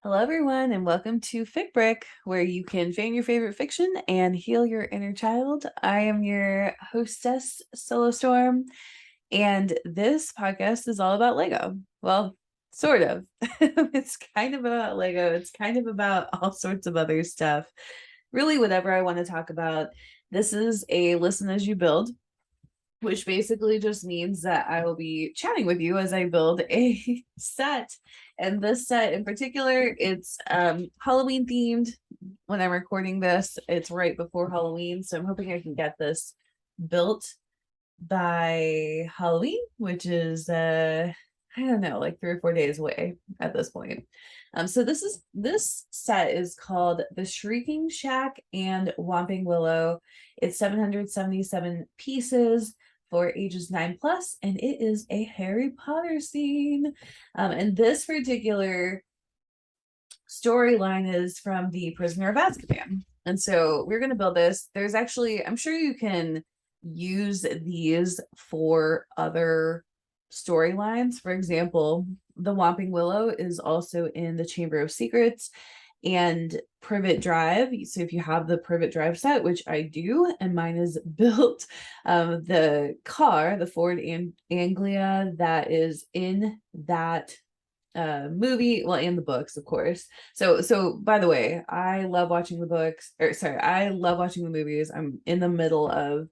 Hello, everyone, and welcome to FicBrick, where you can fan your favorite fiction and heal your inner child. I am your hostess, Solo Storm, and this podcast is all about Lego. Well, sort of. It's kind of about Lego, it's kind of about all sorts of other stuff. Really, whatever I want to talk about. This is a listen as you build, which basically just means that I will be chatting with you as I build a set. And this set in particular, it's Halloween themed. When I'm recording this, it's right before Halloween. So I'm hoping I can get this built by Halloween, which is I don't know, like 3 or 4 days away at this point. So this set is called the Shrieking Shack and Whomping Willow. It's 777 pieces for ages 9+, and it is a Harry Potter scene. And this particular storyline is from The Prisoner of Azkaban. And so we're going to build this. There's actually, I'm sure you can use these for other storylines. For example, the Whomping Willow is also in the Chamber of Secrets and Privet Drive. So if you have the Privet Drive set, which I do, and mine is built, the car, the Ford Anglia that is in that movie, well, and the books, of course. So by the way, I love watching the books, or sorry, I love watching the movies. I'm in the middle of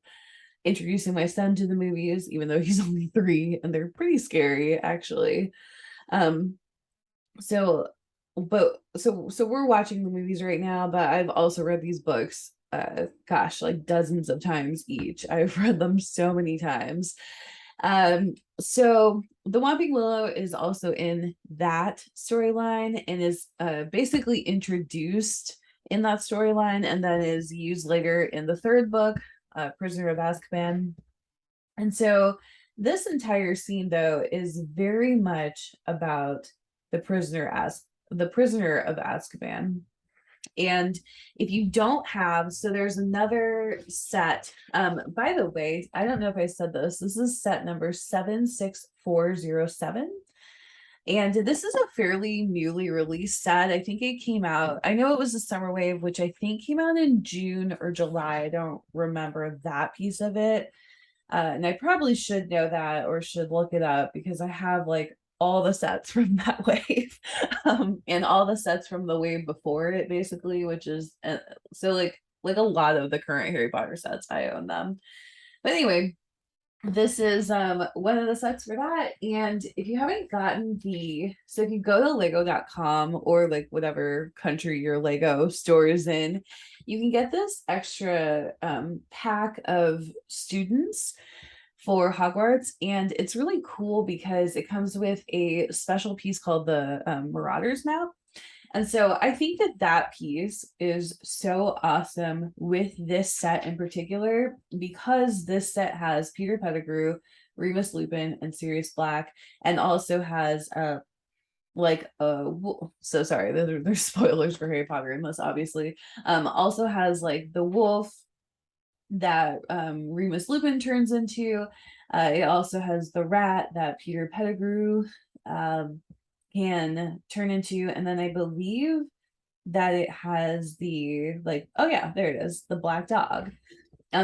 introducing my son to the movies, even though he's only 3, and they're pretty scary, actually. Um, so so we're watching the movies right now, but I've also read these books, gosh, like dozens of times each. I've read them so many times. So the Whomping Willow is also in that storyline and is basically introduced in that storyline and then is used later in the third book, Prisoner of Azkaban. And so this entire scene, though, is very much about the prisoner of Azkaban. And if you don't have, so there's another set. By the way, I don't know if I said this. This is set number 76407. And this is a fairly newly released set. I think it came out, I know it was the Summer Wave, which I think came out in June or July. I don't remember that piece of it. And I probably should know that or should look it up because I have like all the sets from that wave and all the sets from the wave before it, basically, which is so like a lot of the current Harry Potter sets, I own them. But anyway, this is one of the sets for that. And if you haven't gotten so if you go to lego.com or like whatever country your Lego store is in, you can get this extra pack of students for Hogwarts, and it's really cool because it comes with a special piece called the Marauders map. And so I think that that piece is so awesome with this set in particular, because this set has Peter Pettigrew, Remus Lupin, and Sirius Black, and also has so sorry, there's spoilers for Harry Potter in this, obviously. Also has like the wolf that Remus Lupin turns into. It also has the rat that Peter Pettigrew can turn into, and then I believe that it has the oh yeah, there it is, the black dog.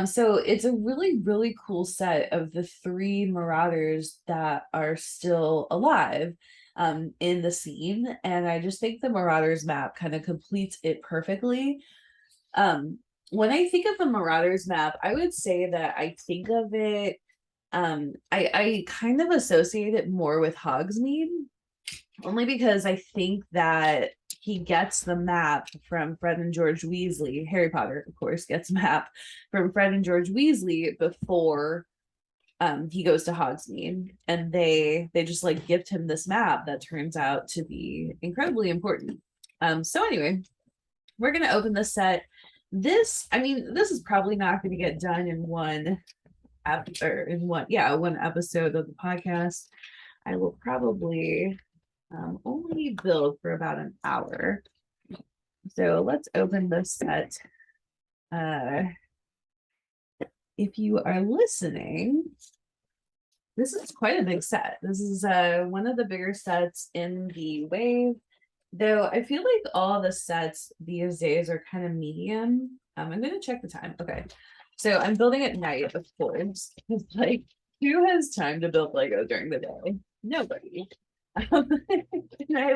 So it's a really, really cool set of the 3 marauders that are still alive in the scene, and I just think the Marauders map kind of completes it perfectly. When I think of the Marauders map, I would say that I think of it, I kind of associate it more with Hogsmeade, only because I think that he gets the map from Fred and George Weasley. Harry Potter, of course, gets map from Fred and George Weasley before he goes to Hogsmeade, and they just like gift him this map that turns out to be incredibly important. So anyway, we're gonna open this set. This is probably not going to get done in one episode of the podcast. I will probably only build for about an hour. So let's open this set. If you are listening, this is quite a big set. This is one of the bigger sets in the wave. Though I feel like all the sets these days are kind of medium. I'm gonna check the time. Okay. So I'm building at night, of course. Like, who has time to build Lego during the day? Nobody. And I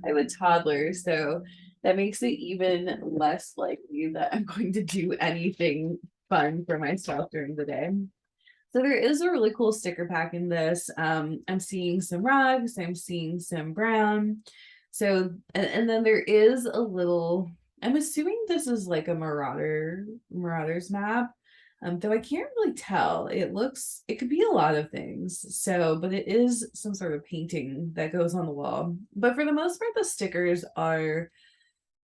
have a toddler, so that makes it even less likely that I'm going to do anything fun for myself during the day. So there is a really cool sticker pack in this. I'm seeing some rugs, I'm seeing some brown. So, and then there is a little, I'm assuming this is like a Marauders map. Though I can't really tell. It could be a lot of things. So, but it is some sort of painting that goes on the wall. But for the most part, the stickers are,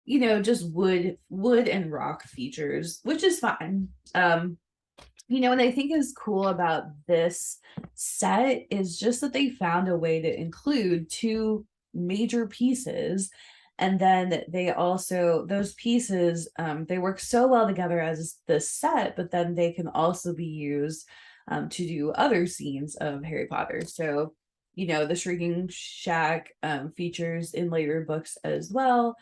just wood and rock features, which is fine. What I think is cool about this set is just that they found a way to include two major pieces. And then they also, those pieces, they work so well together as this set, but then they can also be used to do other scenes of Harry Potter. So, the Shrieking Shack features in later books as well.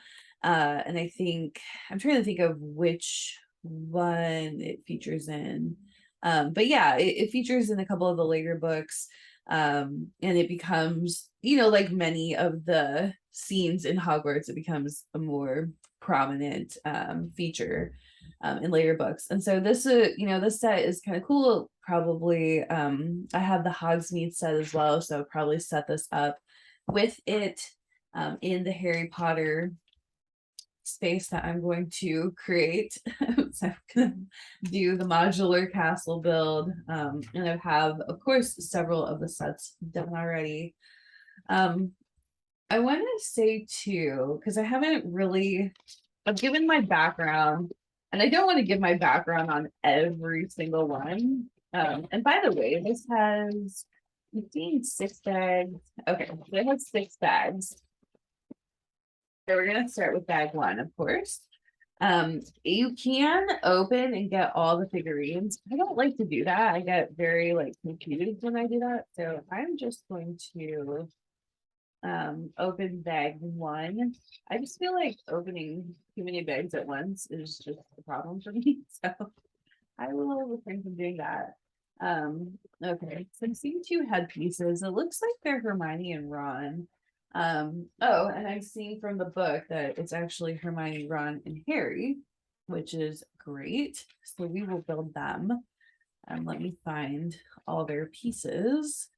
And I'm trying to think of which one it features in. But yeah, it features in a couple of the later books. And it becomes, like many of the scenes in Hogwarts, it becomes a more prominent feature in later books. And so this set is kind of cool. Probably, I have the Hogsmeade set as well, so I'll probably set this up with it in the Harry Potter space that I'm going to create. So I'm gonna do the modular castle build. And I have, of course, several of the sets done already. I want to say too, because I've given my background, and I don't want to give my background on every single one. And by the way, this has 6 bags. Okay, so it has 6 bags. So we're gonna start with bag 1, of course. You can open and get all the figurines. I don't like to do that. I get very confused when I do that. So I'm just going to open bag 1. I just feel like opening too many bags at once is just a problem for me. So I will refrain from doing that. Okay, so I'm seeing 2 headpieces. It looks like they're Hermione and Ron. And I've seen from the book that it's actually Hermione, Ron, and Harry, which is great. So we will build them. Let me find all their pieces.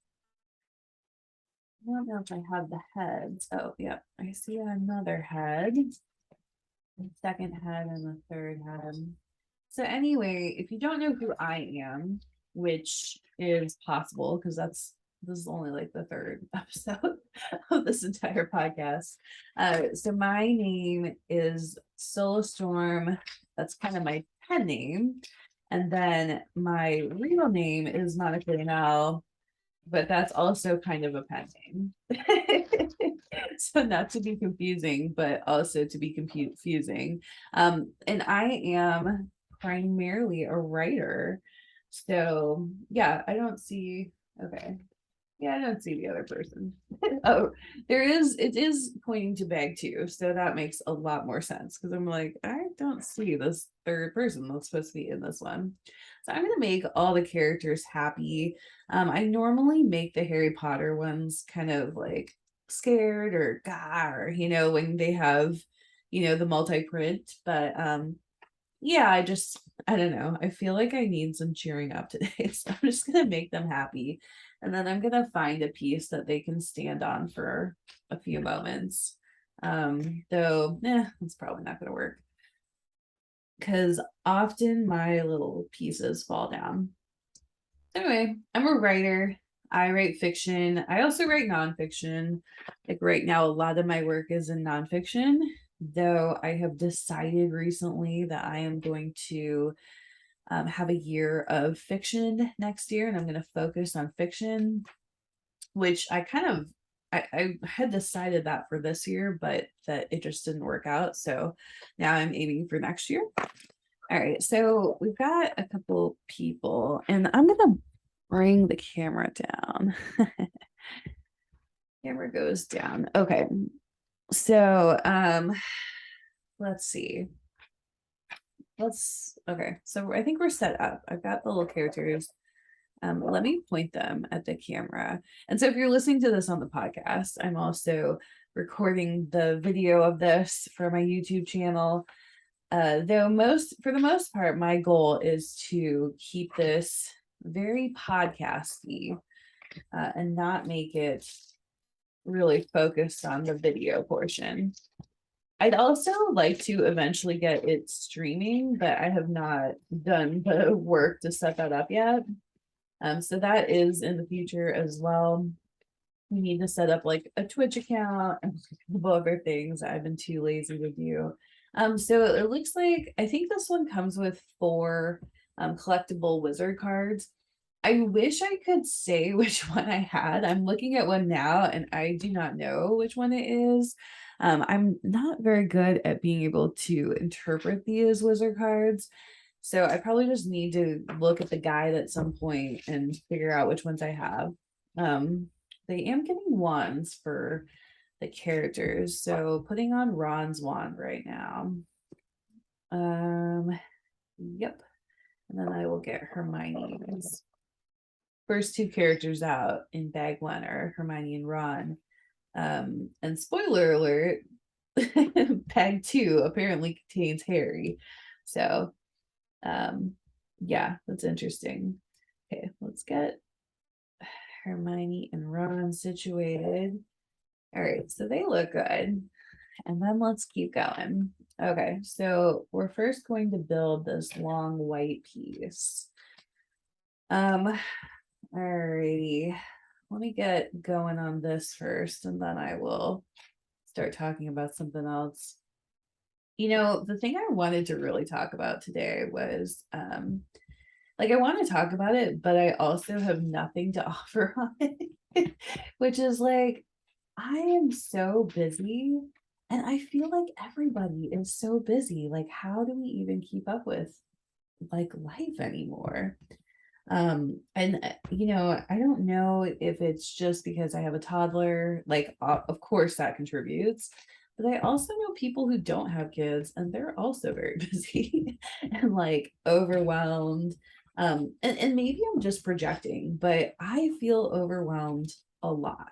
I don't know if I have the heads. Oh, yeah, I see another head, the second head, and the third head. So anyway, if you don't know who I am, which is possible because this is only like the 3rd episode of this entire podcast. So my name is Solastorm. That's kind of my pen name. And then my real name is Monica Leonelle, but that's also kind of a pen name. So not to be confusing, but also to be confusing. And I am primarily a writer. So yeah, okay. Yeah, I don't see the other person. Oh, it is pointing to bag 2. So that makes a lot more sense because I'm like, I don't see this third person that's supposed to be in this one. So I'm going to make all the characters happy. I normally make the Harry Potter ones kind of like scared or gar, when they have, the multi-print. But yeah, I don't know. I feel like I need some cheering up today. So I'm just going to make them happy. And then I'm going to find a piece that they can stand on for a few moments. Though, it's probably not going to work because often my little pieces fall down. Anyway, I'm a writer. I write fiction. I also write nonfiction. Like right now, a lot of my work is in nonfiction, though I have decided recently that I am going to have a year of fiction next year, and I'm going to focus on fiction, which I had decided that for this year, but that it just didn't work out. So now I'm aiming for next year. All right, so we've got a couple people, and I'm gonna bring the camera down. Camera goes down. Okay, So let's see. Okay, so I think we're set up. I've got the little characters. Let me point them at the camera. And so if you're listening to this on the podcast, I'm also recording the video of this for my YouTube channel. Though for the most part, my goal is to keep this very podcasty and not make it really focused on the video portion. I'd also like to eventually get it streaming, but I have not done the work to set that up yet. So that is in the future as well. We need to set up like a Twitch account and a couple other things I've been too lazy to do. So it looks like I think this one comes with 4 collectible wizard cards. I wish I could say which one I had. I'm looking at one now and I do not know which one it is. I'm not very good at being able to interpret these wizard cards. So I probably just need to look at the guide at some point and figure out which ones I have. They am getting wands for the characters. So putting on Ron's wand right now. Yep. And then I will get Hermione's. First 2 characters out in bag 1 are Hermione and Ron. And spoiler alert, bag 2 apparently contains Harry. So yeah, that's interesting. Okay, let's get Hermione and Ron situated. All right, so they look good. And then let's keep going. Okay, so we're first going to build this long white piece. Alrighty, let me get going on this first, and then I will start talking about something else. You know, the thing I wanted to really talk about today was like I want to talk about it, but I also have nothing to offer on it, which is like I am so busy and I feel like everybody is so busy. Like, how do we even keep up with like life anymore? And you know, I don't know if it's just because I have a toddler, like of course that contributes, but I also know people who don't have kids and they're also very busy and like overwhelmed. And maybe I'm just projecting, but I feel overwhelmed a lot.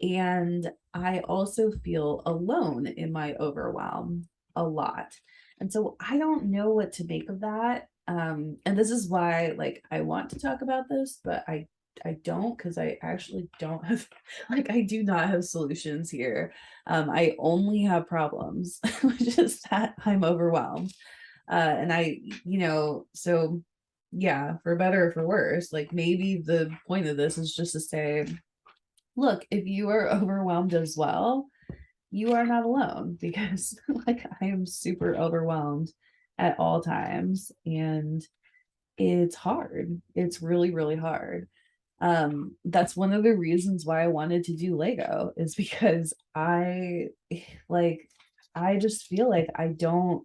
And I also feel alone in my overwhelm a lot. And so I don't know what to make of that. And this is why like I want to talk about this, but I don't because I actually don't have like I do not have solutions here. I only have problems, which is that I'm overwhelmed. And I, you know, so yeah, for better or for worse, like maybe the point of this is just to say, look, if you are overwhelmed as well, you are not alone because like I am super overwhelmed at all times and it's hard. It's really, really hard. That's one of the reasons why I wanted to do Lego is because like I just feel like I don't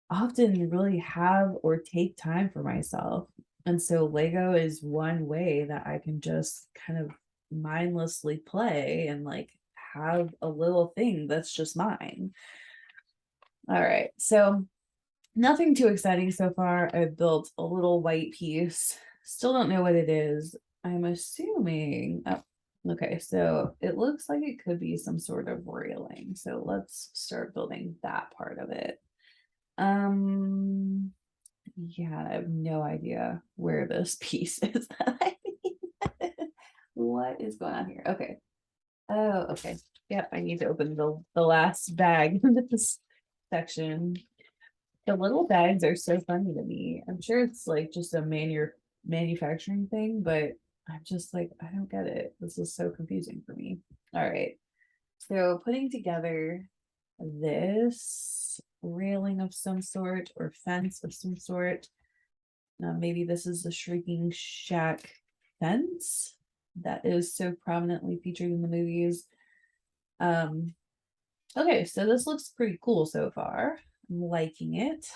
often really have or take time for myself. And so Lego is one way that I can just kind of mindlessly play and like have a little thing that's just mine. All right. So nothing too exciting so far. I've built a little white piece. Still don't know what it is. I'm assuming, oh, okay, so it looks like it could be some sort of railing. So let's start building that part of it. Yeah, I have no idea where this piece is that I need. What is going on here? Okay. Oh, okay. Yep, I need to open the last bag in this section. The little bags are so funny to me. I'm sure it's like just a manufacturing thing, but I'm just like, I don't get it. This is so confusing for me. All right. So putting together this railing of some sort or fence of some sort. Maybe this is the Shrieking Shack fence that is so prominently featured in the movies. Okay, so this looks pretty cool so far. I'm liking it.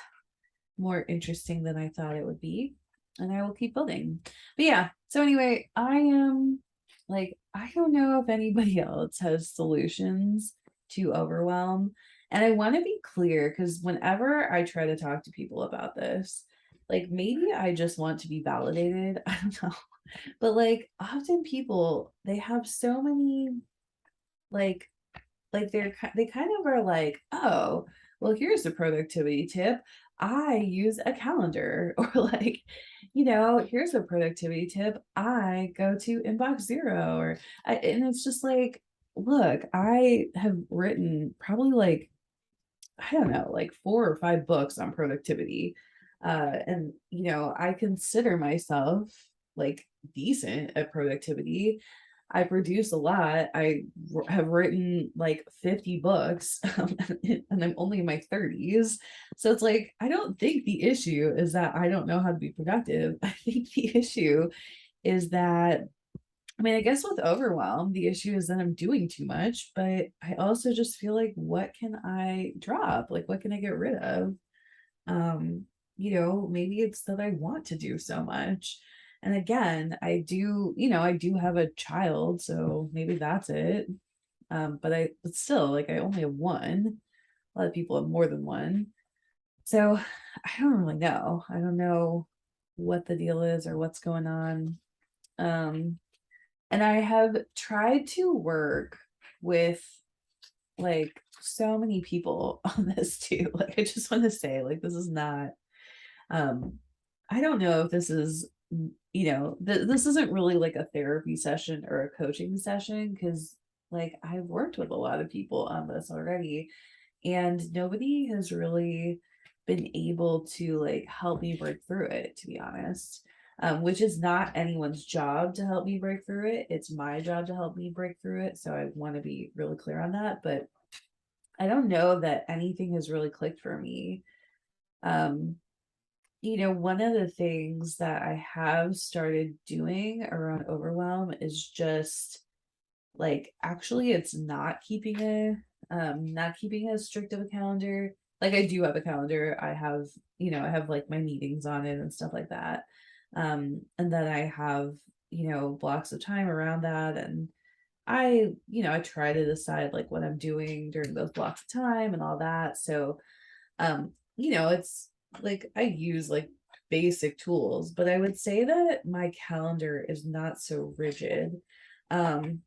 More interesting than I thought it would be. And I will keep building. But yeah, so anyway, I am like, I don't know if anybody else has solutions to overwhelm. And I want to be clear because whenever I try to talk to people about this, like maybe I just want to be validated. I don't know. But like often people, they have so many like they kind of are like, oh, well, here's a productivity tip. I use a calendar. Or like, here's a productivity tip. I go to inbox zero. And it's just like, look, I have written probably like, I don't know, like 4 or 5 books on productivity. And I consider myself like decent at productivity. I produce a lot. Have written like 50 books, and I'm only in my 30s. So it's like, I don't think the issue is that I don't know how to be productive. I think the issue is that, I mean, I guess with overwhelm, the issue is that I'm doing too much, but I also just feel like, what can I drop? Like, what can I get rid of? Um, Maybe it's that I want to do so much. And again, I do have a child, so maybe that's it. But still, like, I only have one. A lot of people have more than one. So I don't really know. I don't know what the deal is or what's going on. Um, and I have tried to work with like so many people on this too. Like, I just want to say, like, this is not, um, I don't know if this is, this isn't really like a therapy session or a coaching session, because like I've worked with a lot of people on this already, and nobody has really been able to like help me break through it, to be honest. Which is not anyone's job to help me break through it. It's my job to help me break through it. So I want to be really clear on that. But I don't know that anything has really clicked for me. Um, one of the things that I have started doing around overwhelm is just like, actually it's not keeping as strict of a calendar. Like, I do have a calendar. I have like my meetings on it and stuff like that. And then I have, blocks of time around that. And I try to decide like what I'm doing during those blocks of time and all that. So, it's like I use like basic tools, but I would say that my calendar is not so rigid. Um,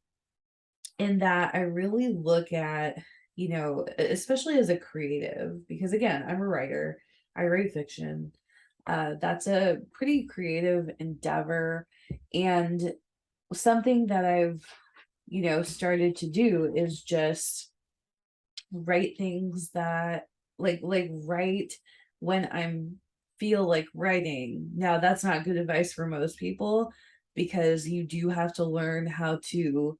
in that I really look at, especially as a creative, because again, I'm a writer, I write fiction. That's a pretty creative endeavor. And something that I've, started to do is just write things that like write when I'm feel like writing. Now that's not good advice for most people, because you do have to learn how to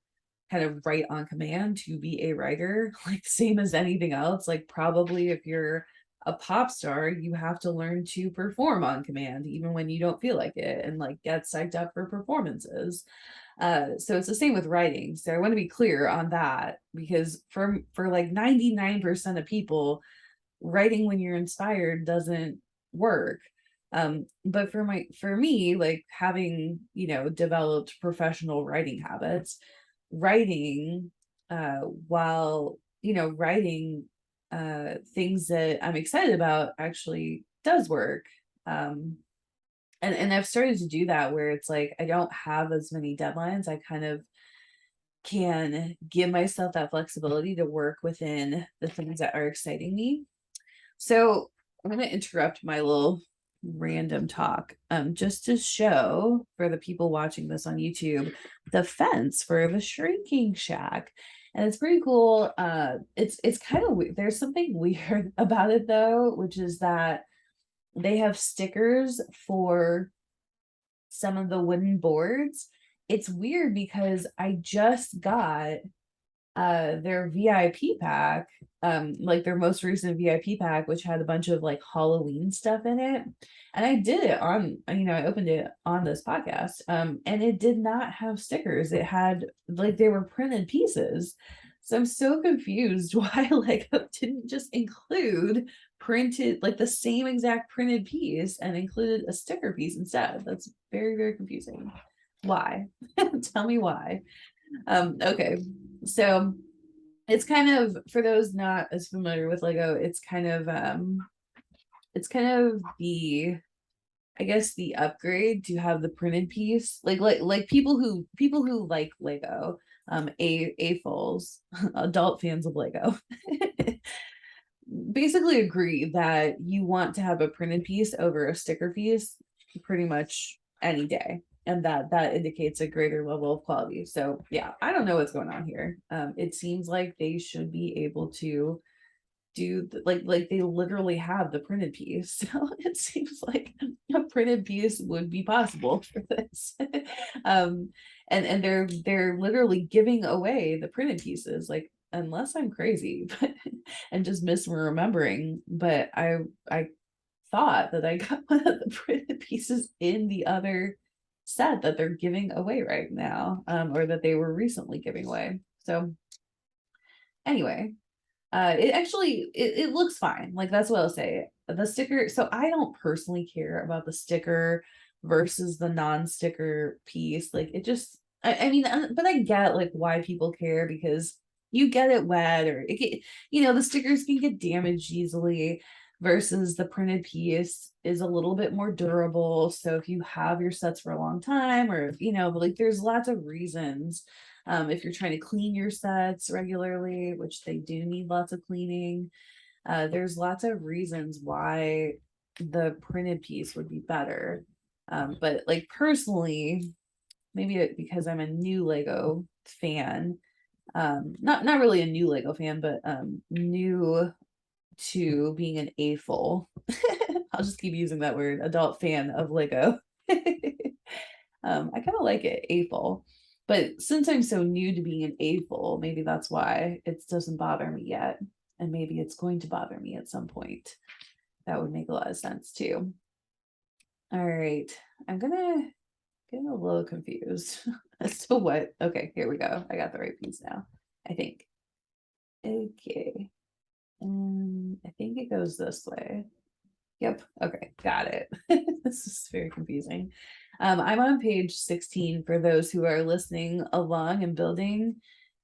kind of write on command to be a writer, like same as anything else. Like, probably if you're a pop star, you have to learn to perform on command even when you don't feel like it, and like get psyched up for performances. So it's the same with writing. So I want to be clear on that, because for like 99% of people, writing when you're inspired doesn't work. But for me, like having, developed professional writing habits, writing while, writing things that I'm excited about actually does work. And I've started to do that, where it's like I don't have as many deadlines. I kind of can give myself that flexibility to work within the things that are exciting me. So I'm going to interrupt my little random talk, just to show for the people watching this on YouTube the fence for the Shrieking Shack. And it's pretty cool. It's kind of weird. There's something weird about it though, which is that they have stickers for some of the wooden boards. It's weird because I just got their VIP pack, like their most recent VIP pack, which had a bunch of like Halloween stuff in it. And I did it on, I opened it on this podcast, and it did not have stickers. It had like, they were printed pieces. So I'm so confused why Lego didn't just include printed, like the same exact printed piece, and included a sticker piece instead. That's very, very confusing. Why? Tell me why. Okay, so It's kind of, for those not as familiar with Lego, it's kind of the, I guess, the upgrade to have the printed piece. Like people who like Lego, AFOLs, adult fans of Lego, basically agree that you want to have a printed piece over a sticker piece pretty much any day, and that indicates a greater level of quality. So yeah, I don't know what's going on here. It seems like they should be able to do like they literally have the printed piece, so it seems like a printed piece would be possible for this. um and they're literally giving away the printed pieces, like, unless I'm crazy, but and just misremembering, but I thought that I got one of the printed pieces in the other set that they're giving away right now, or that they were recently giving away. So anyway, it actually it looks fine. Like, that's what I'll say. The sticker, so I don't personally care about the sticker versus the non-sticker piece. Like, it just, I mean, but I get like why people care, because you get it wet, or it get, the stickers can get damaged easily, versus the printed piece is a little bit more durable. So if you have your sets for a long time, or like, there's lots of reasons, if you're trying to clean your sets regularly, which they do need lots of cleaning, there's lots of reasons why the printed piece would be better. But like, personally, maybe because I'm a new Lego fan, not really a new Lego fan, but new to being an AFOL. I'll just keep using that word, adult fan of Lego. I kind of like it, AFOL. But since I'm so new to being an AFOL, maybe that's why it doesn't bother me yet. And maybe it's going to bother me at some point. That would make a lot of sense too. All right. I'm gonna get a little confused as to what. Okay, here we go. I got the right piece now, I think. Okay. And I think it goes this way. Yep. Okay. Got it. This is very confusing. I'm on page 16 for those who are listening along and building.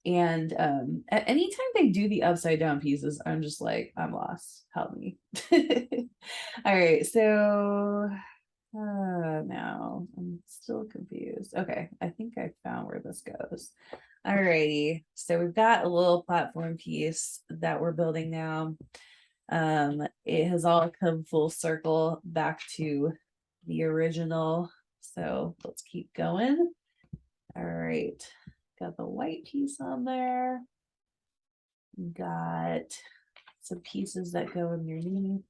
And at any time they do the upside down pieces, I'm just like, I'm lost. Help me. All right. So now I'm still confused. Okay. I think I found where this goes. All righty. So we've got a little platform piece that we're building now. It has all come full circle back to the original. So let's keep going. All right. Got the white piece on there. Got some pieces that go underneath.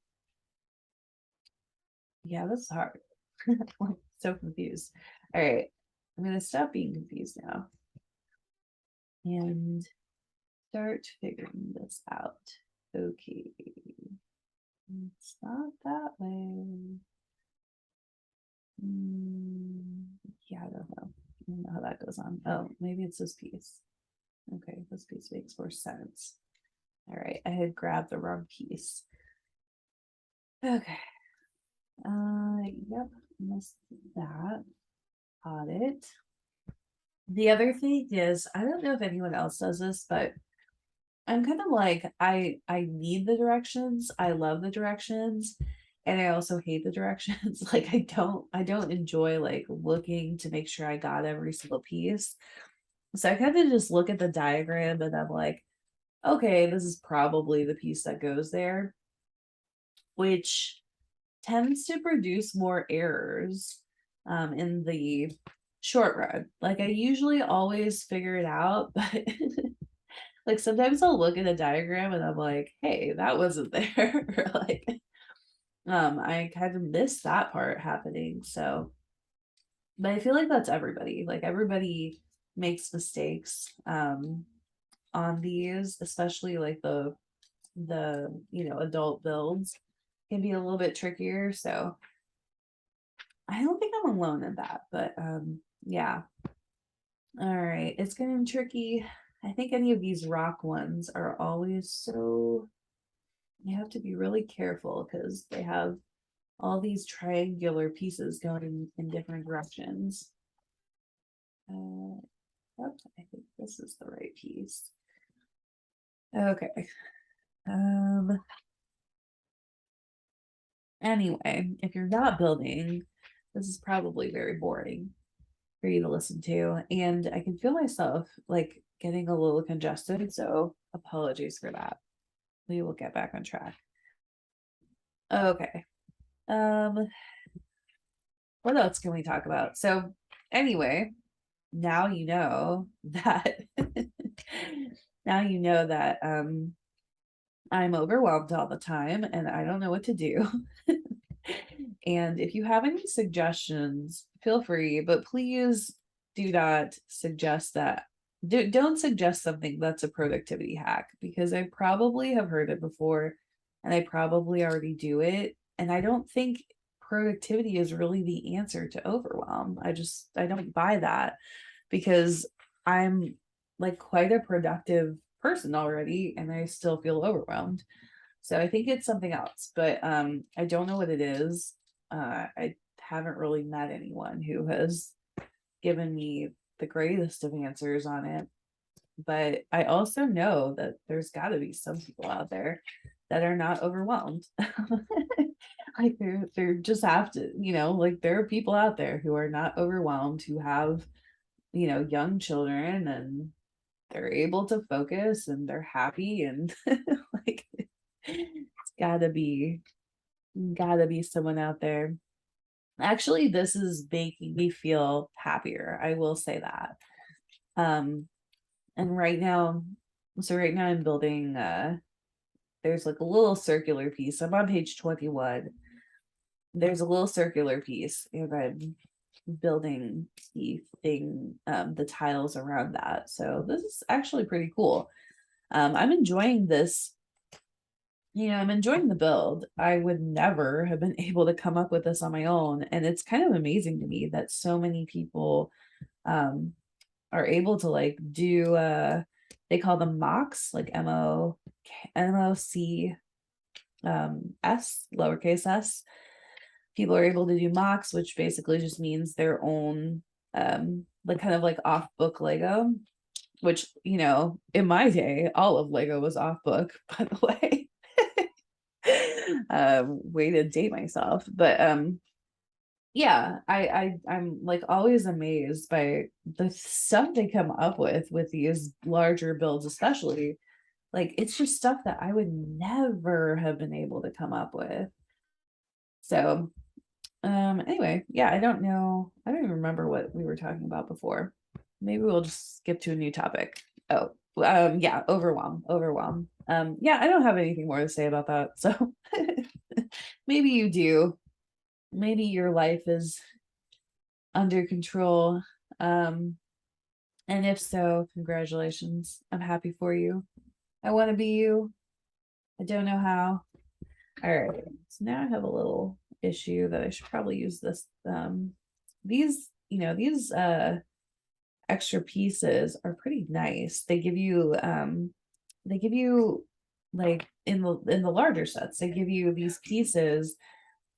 Yeah, this is hard. I'm so confused. All right. I'm going to stop being confused now and start figuring this out. Okay. It's not that way. Yeah, I don't know. I don't know how that goes on. Oh, maybe it's this piece. Okay, this piece makes more sense. All right, I had grabbed the wrong piece. Okay. Yep, missed that. Got it. The other thing is, I don't know if anyone else does this, but I'm kind of like, I need the directions. I love the directions, and I also hate the directions. Like, I don't enjoy like looking to make sure I got every single piece. So I kind of just look at the diagram and I'm like, okay, this is probably the piece that goes there, which tends to produce more errors in the short run. Like, I usually always figure it out, but like, sometimes I'll look at a diagram and I'm like, hey, that wasn't there. Or like, I kind of missed that part happening. So, but I feel like that's everybody. Like, everybody makes mistakes on these, especially like the adult builds can be a little bit trickier. So I don't think I'm alone in that, but yeah. All right, it's getting tricky. I think any of these rock ones are always so, you have to be really careful because they have all these triangular pieces going in different directions. Yep, I think this is the right piece. Okay. Anyway, if you're not building, this is probably very boring for you to listen to. And I can feel myself like getting a little congested. So apologies for that. We will get back on track. Okay. Um, what else can we talk about? So anyway, now you know that now you know that I'm overwhelmed all the time and I don't know what to do. And if you have any suggestions, feel free, but please do not suggest that. Don't suggest something that's a productivity hack because I probably have heard it before and I probably already do it. And I don't think productivity is really the answer to overwhelm. I don't buy that because I'm like quite a productive person already and I still feel overwhelmed. So I think it's something else, but I don't know what it is. I haven't really met anyone who has given me the greatest of answers on it. But I also know that there's got to be some people out there that are not overwhelmed. Like they're just have to, like there are people out there who are not overwhelmed, who have, young children and they're able to focus and they're happy and like it's gotta be someone out there. Actually, this is making me feel happier. I will say that. Um, and right now I'm building there's like a little circular piece. I'm on page 21. There's a little circular piece, and I'm building the tiles around that. So this is actually pretty cool. I'm enjoying this. I'm enjoying the build. I would never have been able to come up with this on my own. And it's kind of amazing to me that so many people um, are able to like do, they call them mocks, like MOC lowercase s. People are able to do mocks, which basically just means their own, like kind of like off book Lego, which, in my day, all of Lego was off book, by the way. Way to date myself, but yeah, I'm like always amazed by the stuff they come up with these larger builds, especially like it's just stuff that I would never have been able to come up with. So anyway, yeah, I don't even remember what we were talking about before. Maybe we'll just skip to a new topic. Oh, yeah, overwhelm. Yeah, I don't have anything more to say about that. So maybe you do. Maybe your life is under control. Um, and if so, congratulations. I'm happy for you. I want to be you. I don't know how. All right. So now I have a little issue that I should probably use this. These extra pieces are pretty nice. They give you like in the larger sets, they give you these pieces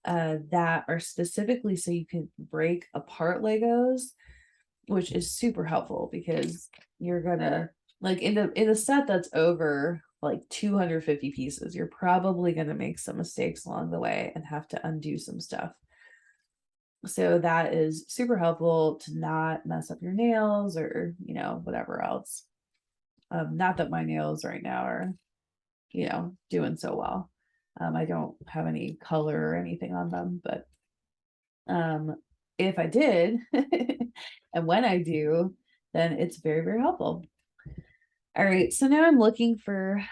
that are specifically so you can break apart Legos, which is super helpful because you're gonna like in a set that's over like 250 pieces, you're probably gonna make some mistakes along the way and have to undo some stuff. So that is super helpful to not mess up your nails or whatever else. Not that my nails right now are doing so well. I don't have any color or anything on them, but um, if I did, and when I do, then it's very, very helpful. All right, so now I'm looking for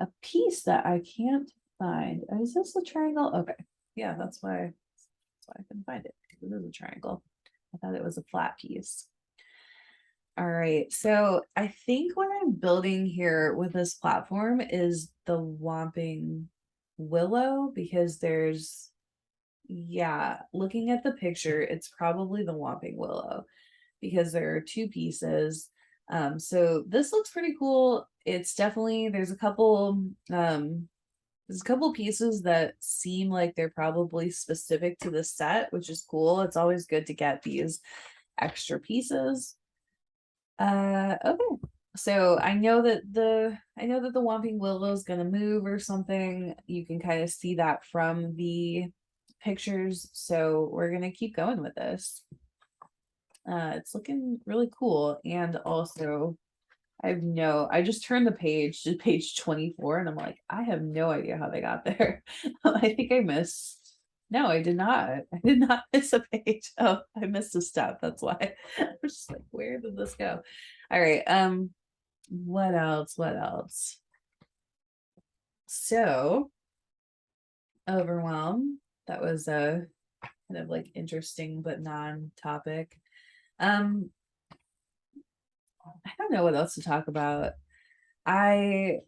a piece that I can't find. Is this a triangle? Okay, yeah, that's why I couldn't find it. This is a triangle. I thought it was a flat piece. All right, so I think what I'm building here with this platform is the Whomping Willow because looking at the picture, it's probably the Whomping Willow because there are two pieces. So this looks pretty cool. It's definitely, there's a couple pieces that seem like they're probably specific to the set, which is cool. It's always good to get these extra pieces. Okay. So I know that the Whomping Willow is gonna move or something. You can kind of see that from the pictures. So we're gonna keep going with this. It's looking really cool. And also I just turned the page to page 24 and I'm like, I have no idea how they got there. I think I missed. No, I did not. I did not miss a page. Oh, I missed a step. That's why. I'm just like, where did this go? All right. What else? What else? So, overwhelm. That was a kind of like interesting but non-topic. Um, I don't know what else to talk about. I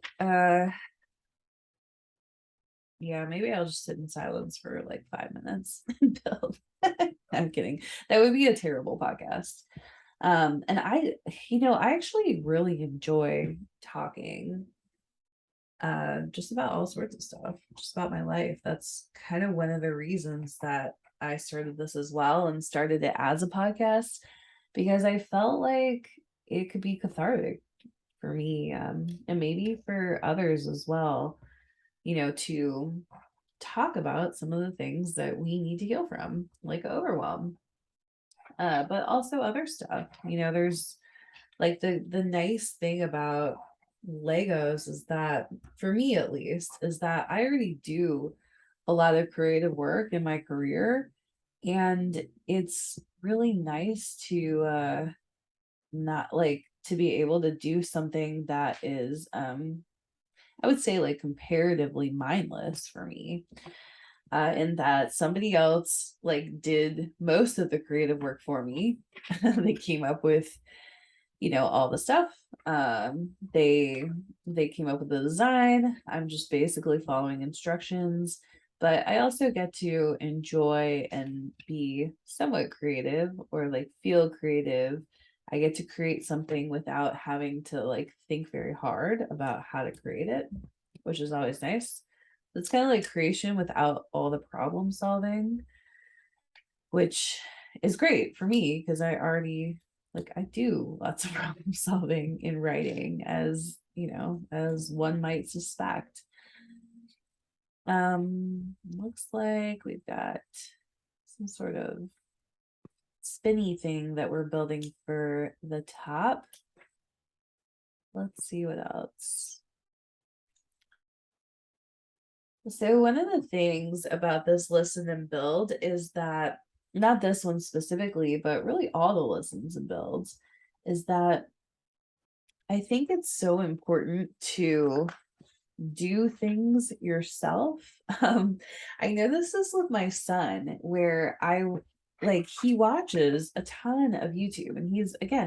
Yeah, maybe I'll just sit in silence for like 5 minutes and build. I'm kidding. That would be a terrible podcast. And I actually really enjoy talking just about all sorts of stuff, just about my life. That's kind of one of the reasons that I started this as well and started it as a podcast because I felt like it could be cathartic for me, and maybe for others as well, to talk about some of the things that we need to heal from, like overwhelm, but also other stuff. There's like the nice thing about Legos is that, for me at least, is that I already do a lot of creative work in my career, and it's really nice to not like to be able to do something that is I would say like comparatively mindless for me, in that somebody else like did most of the creative work for me. They came up with, all the stuff. They came up with the design. I'm just basically following instructions, but I also get to enjoy and be somewhat creative or like feel creative. I get to create something without having to like think very hard about how to create it, which is always nice. It's kind of like creation without all the problem solving, which is great for me because I do lots of problem solving in writing, as one might suspect. Looks like we've got some sort of spinny thing that we're building for the top. Let's see what else. So one of the things about this listen and build is that, not this one specifically, but really all the listens and builds, is that I think it's so important to do things yourself. I noticed this with my son, where he watches a ton of YouTube, and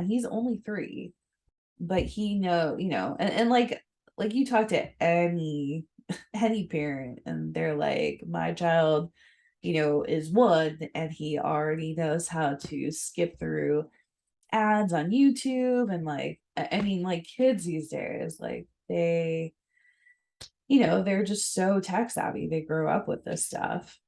he's only 3, but and like you talk to any any parent and they're like, my child, is 1 and he already knows how to skip through ads on YouTube. And like, I mean, like kids these days, like they're just so tech savvy. They grow up with this stuff.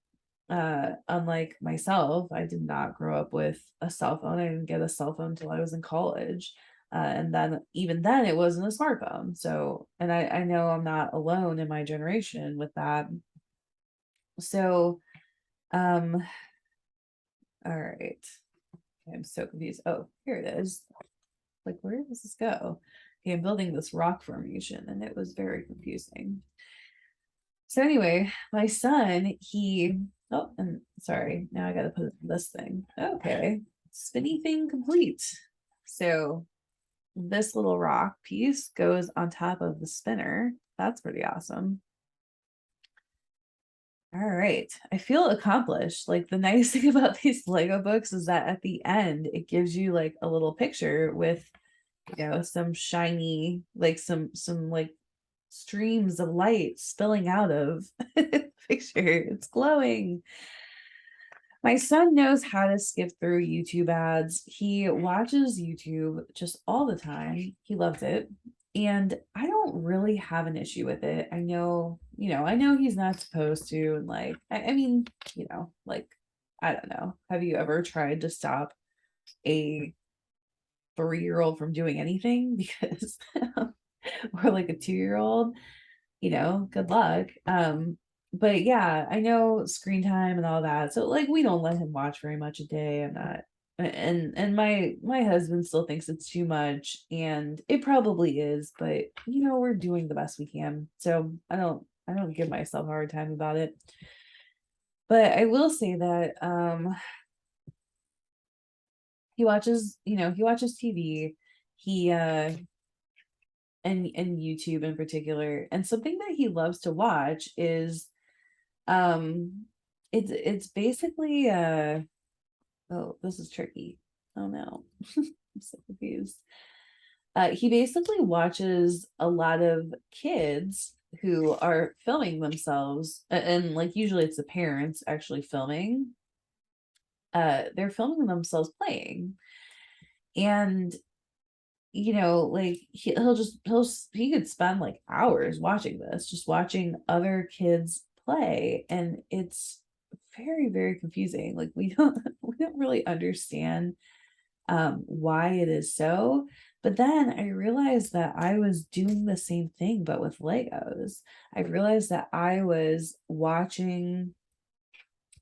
Unlike myself, I did not grow up with a cell phone. I didn't get a cell phone until I was in college. And then even then it wasn't a smartphone. So, and I know I'm not alone in my generation with that. So, um, all right. I'm so confused. Oh, here it is. Like, where does this go? Okay, I'm building this rock formation and it was very confusing. So anyway, my son, oh, and sorry, now I gotta put this thing. Okay, spinny thing complete. So this little rock piece goes on top of the spinner. That's pretty awesome. All right, I feel accomplished. Like, the nice thing about these Lego books is that at the end, it gives you like a little picture with, some shiny, like some like streams of light spilling out of the picture. It's glowing. My son knows how to skip through YouTube ads. He watches YouTube just all the time. He loves it. And I don't really have an issue with it. I know he's not supposed to. And like, I mean, like, I don't know. Have you ever tried to stop a 3-year-old from doing anything because or like a 2-year-old, good luck. But yeah, I know screen time and all that. So like we don't let him watch very much a day. I'm not and my husband still thinks it's too much, and it probably is, but we're doing the best we can. So I don't give myself a hard time about it. But I will say that he watches TV. He and YouTube in particular. And something that he loves to watch is it's basically oh, this is tricky. Oh no. I'm so confused. He basically watches a lot of kids who are filming themselves, and like usually it's the parents actually filming. They're filming themselves playing. And like he could spend like hours watching this, just watching other kids play, and it's very, very confusing. Like we don't really understand why it is so. But then I realized that I was doing the same thing, but with Legos. I realized that I was watching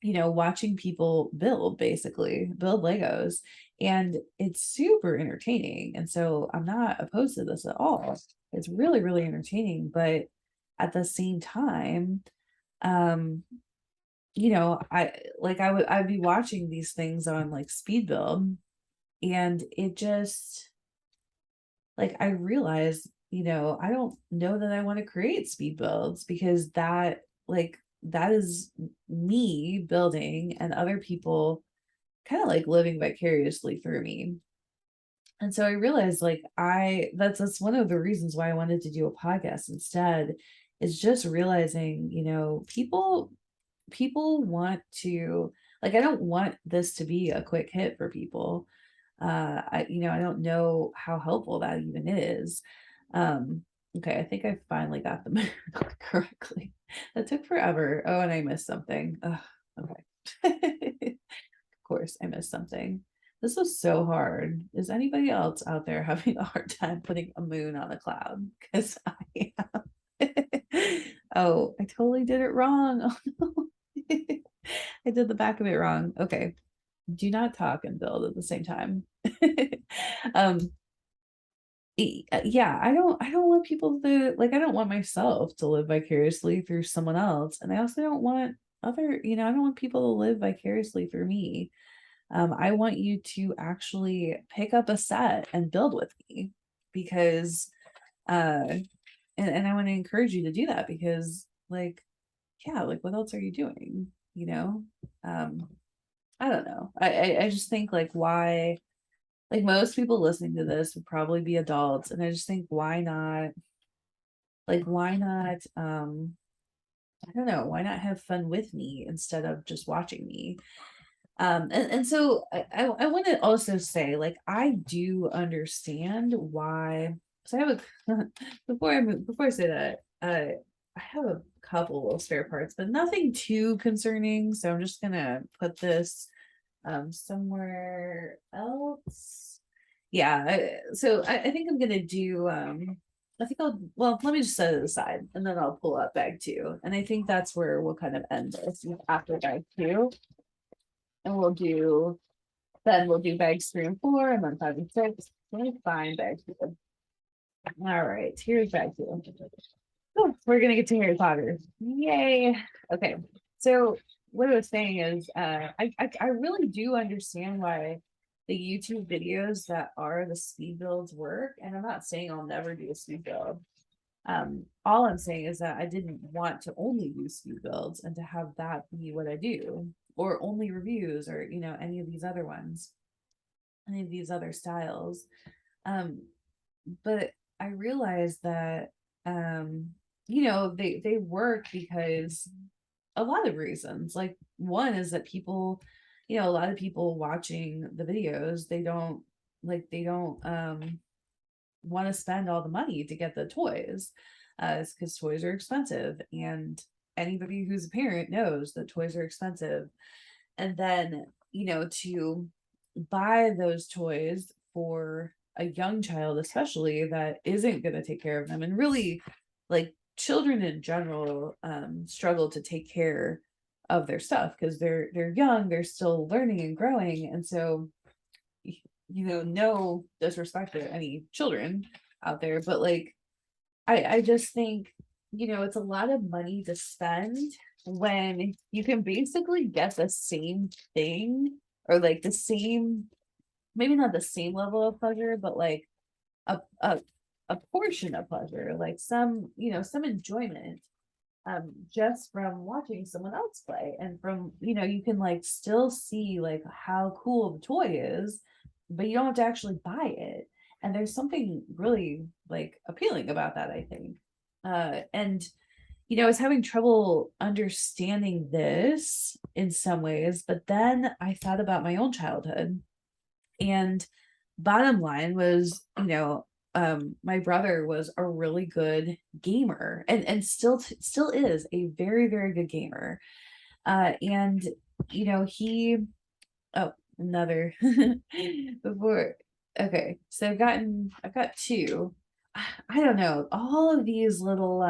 people basically build Legos, and it's super entertaining. And so I'm not opposed to this at all. It's really, really entertaining. But at the same time, um, I'd be watching these things on like speed build, and it just like I realized, I don't know that I want to create speed builds, because that is me building and other people kind of like living vicariously through me. And so I realized like that's one of the reasons why I wanted to do a podcast instead, is just realizing, people want to, like, I don't want this to be a quick hit for people. I don't know how helpful that even is. Okay, I think I finally got them correctly. That took forever. Oh, and I missed something. Ugh, okay. Of course, I missed something. This was so hard. Is anybody else out there having a hard time putting a moon on a cloud? Because I am. Oh, I totally did it wrong. Oh no. I did the back of it wrong. Okay. Do not talk and build at the same time. um yeah, I don't want people to, like, I don't want myself to live vicariously through someone else, and I also don't want I don't want people to live vicariously through me. I want you to actually pick up a set and build with me, because and I want to encourage you to do that, because like, yeah, like what else are you doing? Um I don't know. I just think like, why, like, most people listening to this would probably be adults, and I just think, why not I don't know, why not have fun with me instead of just watching me? And so I want to also say, like, I do understand why. So I have a before I say that, I have a couple of spare parts, but nothing too concerning. So I'm just gonna put this somewhere else. Yeah, I think I'm gonna do I think I'll, well, let me just set it aside, and then I'll pull up bag two. And I think that's where we'll kind of end this, after bag two. And we'll do bags 3 and 4, and then 5 and 6. Let me find bag two. All right, here's bag two. Oh, we're gonna get to Harry Potter. Yay. Okay. So what I was saying is, I really do understand why the YouTube videos that are the speed builds work. And I'm not saying I'll never do a speed build. All I'm saying is that I didn't want to only do speed builds and to have that be what I do, or only reviews, or any of these other ones, any of these other styles. Um, but I realized that they work because a lot of reasons. Like, one is that people, a lot of people watching the videos, they don't want to spend all the money to get the toys, because toys are expensive, and anybody who's a parent knows that toys are expensive. And then to buy those toys for a young child, especially, that isn't going to take care of them. And really, like, children in general struggle to take care of their stuff because they're young, they're still learning and growing. And so, no disrespect to any children out there, but like, I just think, it's a lot of money to spend when you can basically get the same thing, or like the same, maybe not the same level of pleasure, but like a a, a portion of pleasure, like some enjoyment, just from watching someone else play. And from, you can like still see like how cool the toy is, but you don't have to actually buy it. And there's something really like appealing about that, I think. And I was having trouble understanding this in some ways, but then I thought about my own childhood. And bottom line was, my brother was a really good gamer, and still is a very, very good gamer. And he, oh, another before. Okay, so I've got two. I don't know. All of these little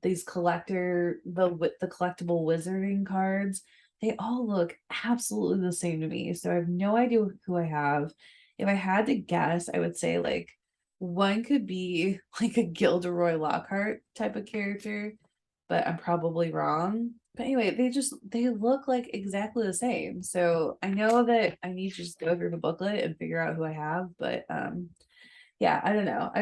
these the collectible wizarding cards, they all look absolutely the same to me. So I have no idea who I have. If I had to guess, I would say like one could be like a Gilderoy Lockhart type of character, but I'm probably wrong. But anyway, they look like exactly the same. So I know that I need to just go through the booklet and figure out who I have, but yeah, I don't know.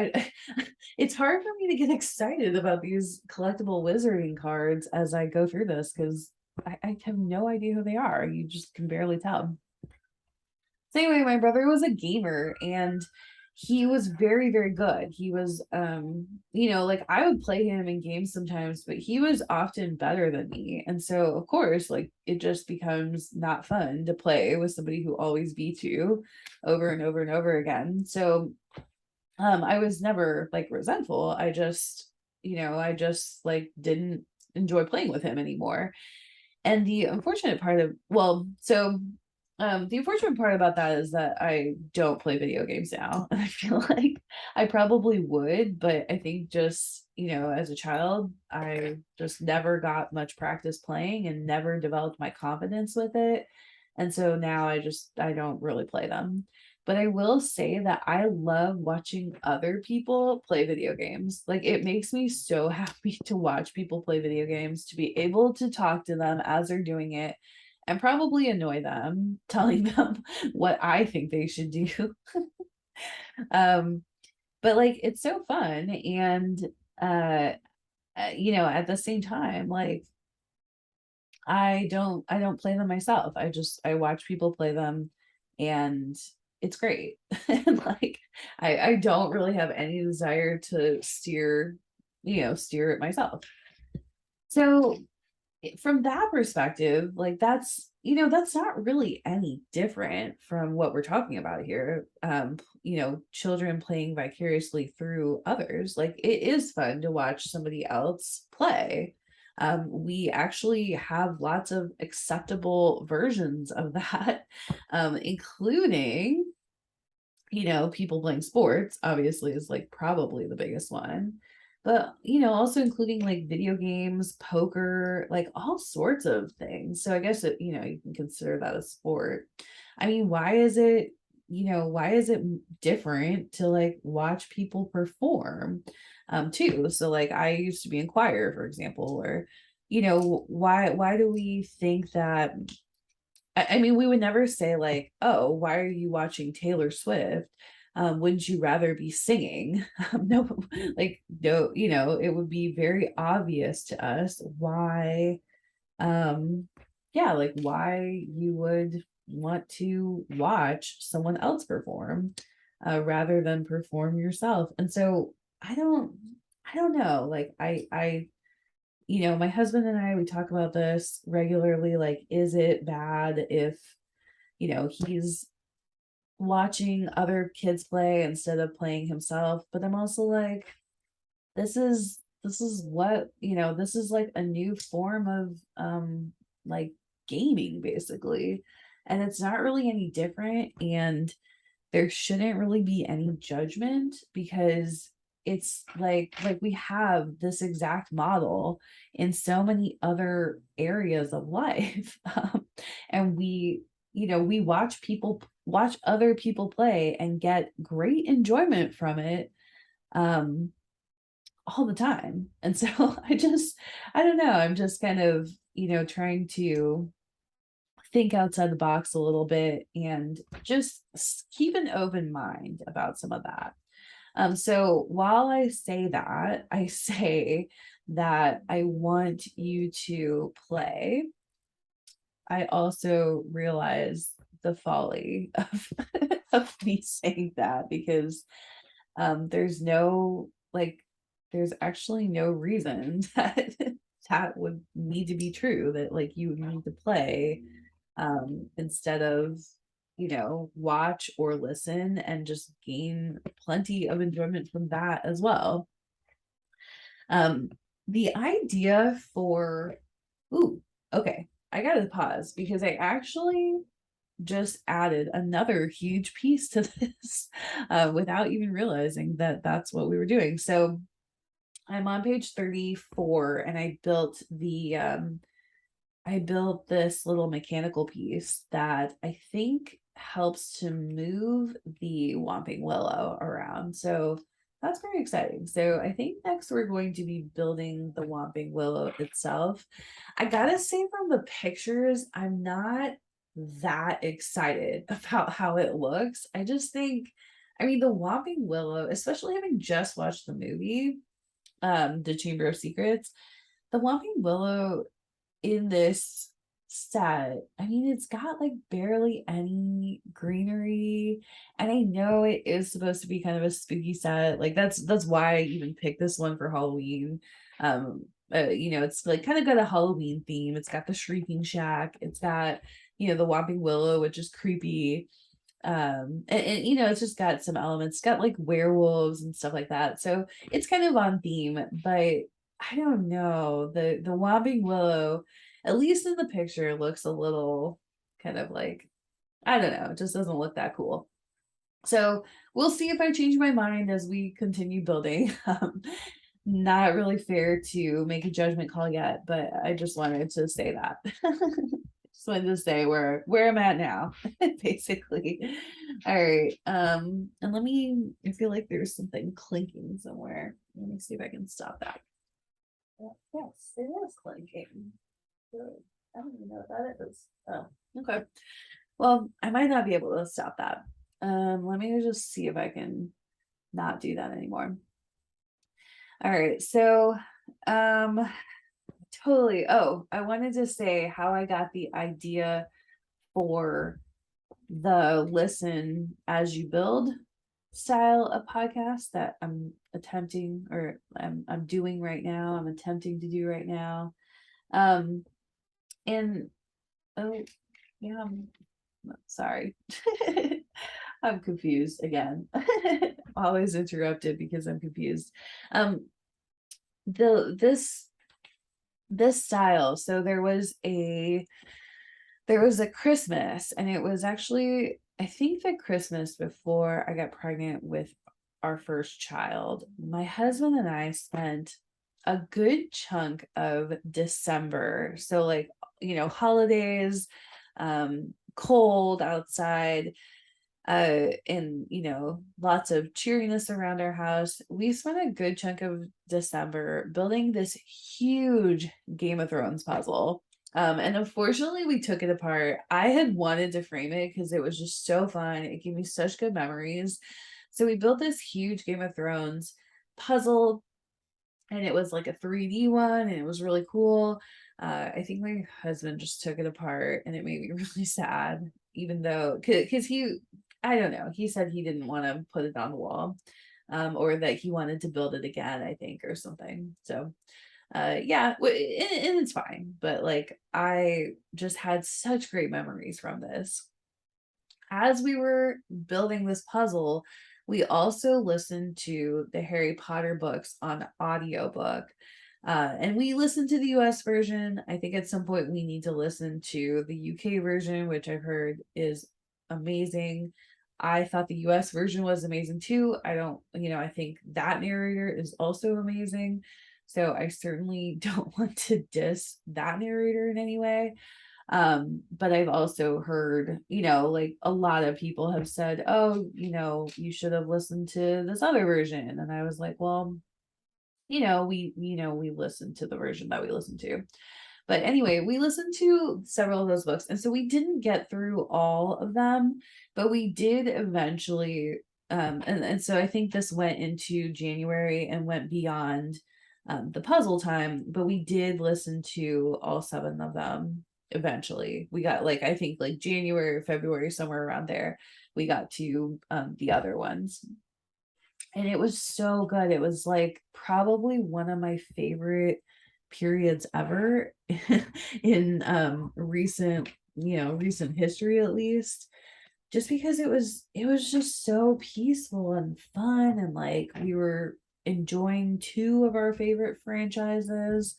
It's hard for me to get excited about these collectible wizarding cards as I go through this because I have no idea who they are. You just can barely tell. So anyway, my brother was a gamer, and he was very, very good. He was, like, I would play him in games sometimes, but he was often better than me. And so of course, like, it just becomes not fun to play with somebody who always beats you over and over and over again. So I was never like resentful. I just like didn't enjoy playing with him anymore. And the unfortunate part of, well, so the unfortunate part about that is that I don't play video games now. I feel like I probably would, but I think just, as a child, I just never got much practice playing and never developed my confidence with it. And so now I don't really play them. But I will say that I love watching other people play video games. Like, it makes me so happy to watch people play video games, to be able to talk to them as they're doing it and probably annoy them, telling them what I think they should do. um, but like, it's so fun. And, uh, at the same time, like, I don't play them myself. I watch people play them, and it's great. And like, I don't really have any desire to steer it myself. So from that perspective, like, that's not really any different from what we're talking about here. Children playing vicariously through others. Like, it is fun to watch somebody else play. We actually have lots of acceptable versions of that, including, people playing sports, obviously, is like probably the biggest one. But, also including like video games, poker, like all sorts of things. So I guess you can consider that a sport. I mean, why is it different to like watch people perform, too? So like, I used to be in choir, for example, or, why do we think that I mean, we would never say like, "Oh, why are you watching Taylor Swift? Wouldn't you rather be singing?" No, like, no, it would be very obvious to us why, um, yeah, like, why you would want to watch someone else perform, rather than perform yourself. And so I don't know, like, my husband and I, we talk about this regularly. Like, is it bad if, he's watching other kids play instead of playing himself? But I'm also like, this is what, this is like a new form of, like, gaming, basically. And it's not really any different. And there shouldn't really be any judgment, because it's like we have this exact model in so many other areas of life. And we watch other people play and get great enjoyment from it, um all the time. And so I don't know, I'm just kind of, trying to think outside the box a little bit and just keep an open mind about some of that. So while I say that, I say that I want you to play. I also realize the folly of, of me saying that, because there's no, like, there's actually no reason that that would need to be true, that like you would need to play instead of, watch or listen and just gain plenty of enjoyment from that as well. um the idea for, ooh, okay, I gotta pause because I actually just added another huge piece to this without even realizing that that's what we were doing. So I'm on page 34, and I built this little mechanical piece that I think helps to move the Whomping Willow around. So that's very exciting. So I think next we're going to be building the Whomping Willow itself. I gotta say, from the pictures, I'm not that excited about how it looks. I just think, I mean, the Whomping Willow, especially having just watched the movie, The Chamber of Secrets, the Whomping Willow in this set, I mean, it's got like barely any greenery. And I know it is supposed to be kind of a spooky set. Like that's why I even picked this one for Halloween. It's like kind of got a Halloween theme. It's got the Shrieking Shack. It's got, the Whomping Willow, which is creepy. It's just got some elements. It's got like werewolves and stuff like that. So it's kind of on theme, but I don't know. The Whomping Willow, at least in the picture, looks a little kind of like, I don't know, it just doesn't look that cool. So we'll see if I change my mind as we continue building. Not really fair to make a judgment call yet, but I just wanted to say that. Just wanted to say where I'm at now, basically. All right. And I feel like there's something clinking somewhere. Let me see if I can stop that. Yes, it is clinking. Good. I don't even know what that is. Oh, okay. Well, I might not be able to stop that. Let me just see if I can not do that anymore. All right, so totally. Oh, I wanted to say how I got the idea for the listen as you build style of podcast that I'm attempting, or I'm doing right now. I'm attempting to do right now. And oh yeah, I'm sorry. I'm confused again. Always interrupted because I'm confused. The this style. So there was a Christmas, and it was actually, I think, the Christmas before I got pregnant with our first child. My husband and I spent a good chunk of December. So like, holidays, cold outside, and lots of cheeriness around our house. We spent a good chunk of December building this huge Game of Thrones puzzle. And unfortunately we took it apart. I had wanted to frame it because it was just so fun. It gave me such good memories. So we built this huge Game of Thrones puzzle, and it was like a 3D one, and it was really cool. I think my husband just took it apart, and it made me really sad, even though, because I don't know, he said he didn't want to put it on the wall, or that he wanted to build it again, I think, or something. So, yeah, and it's fine, but like, I just had such great memories from this. As we were building this puzzle, we also listened to the Harry Potter books on audiobook. And we listened to the US version. I think at some point we need to listen to the UK version, which I've heard is amazing. I thought the US version was amazing too. I think that narrator is also amazing. So I certainly don't want to diss that narrator in any way. But I've also heard, like a lot of people have said, oh, you should have listened to this other version. And I was like, well, we listened to the version that we listened to. But anyway, we listened to several of those books. And so we didn't get through all of them, but we did eventually. And so I think this went into January and went beyond the puzzle time, but we did listen to all 7 of them eventually. We got I think January or February, somewhere around there, we got to the other ones. And it was so good. It was probably one of my favorite periods ever in recent history, at least, just because it was just so peaceful and fun, and we were enjoying 2 of our favorite franchises.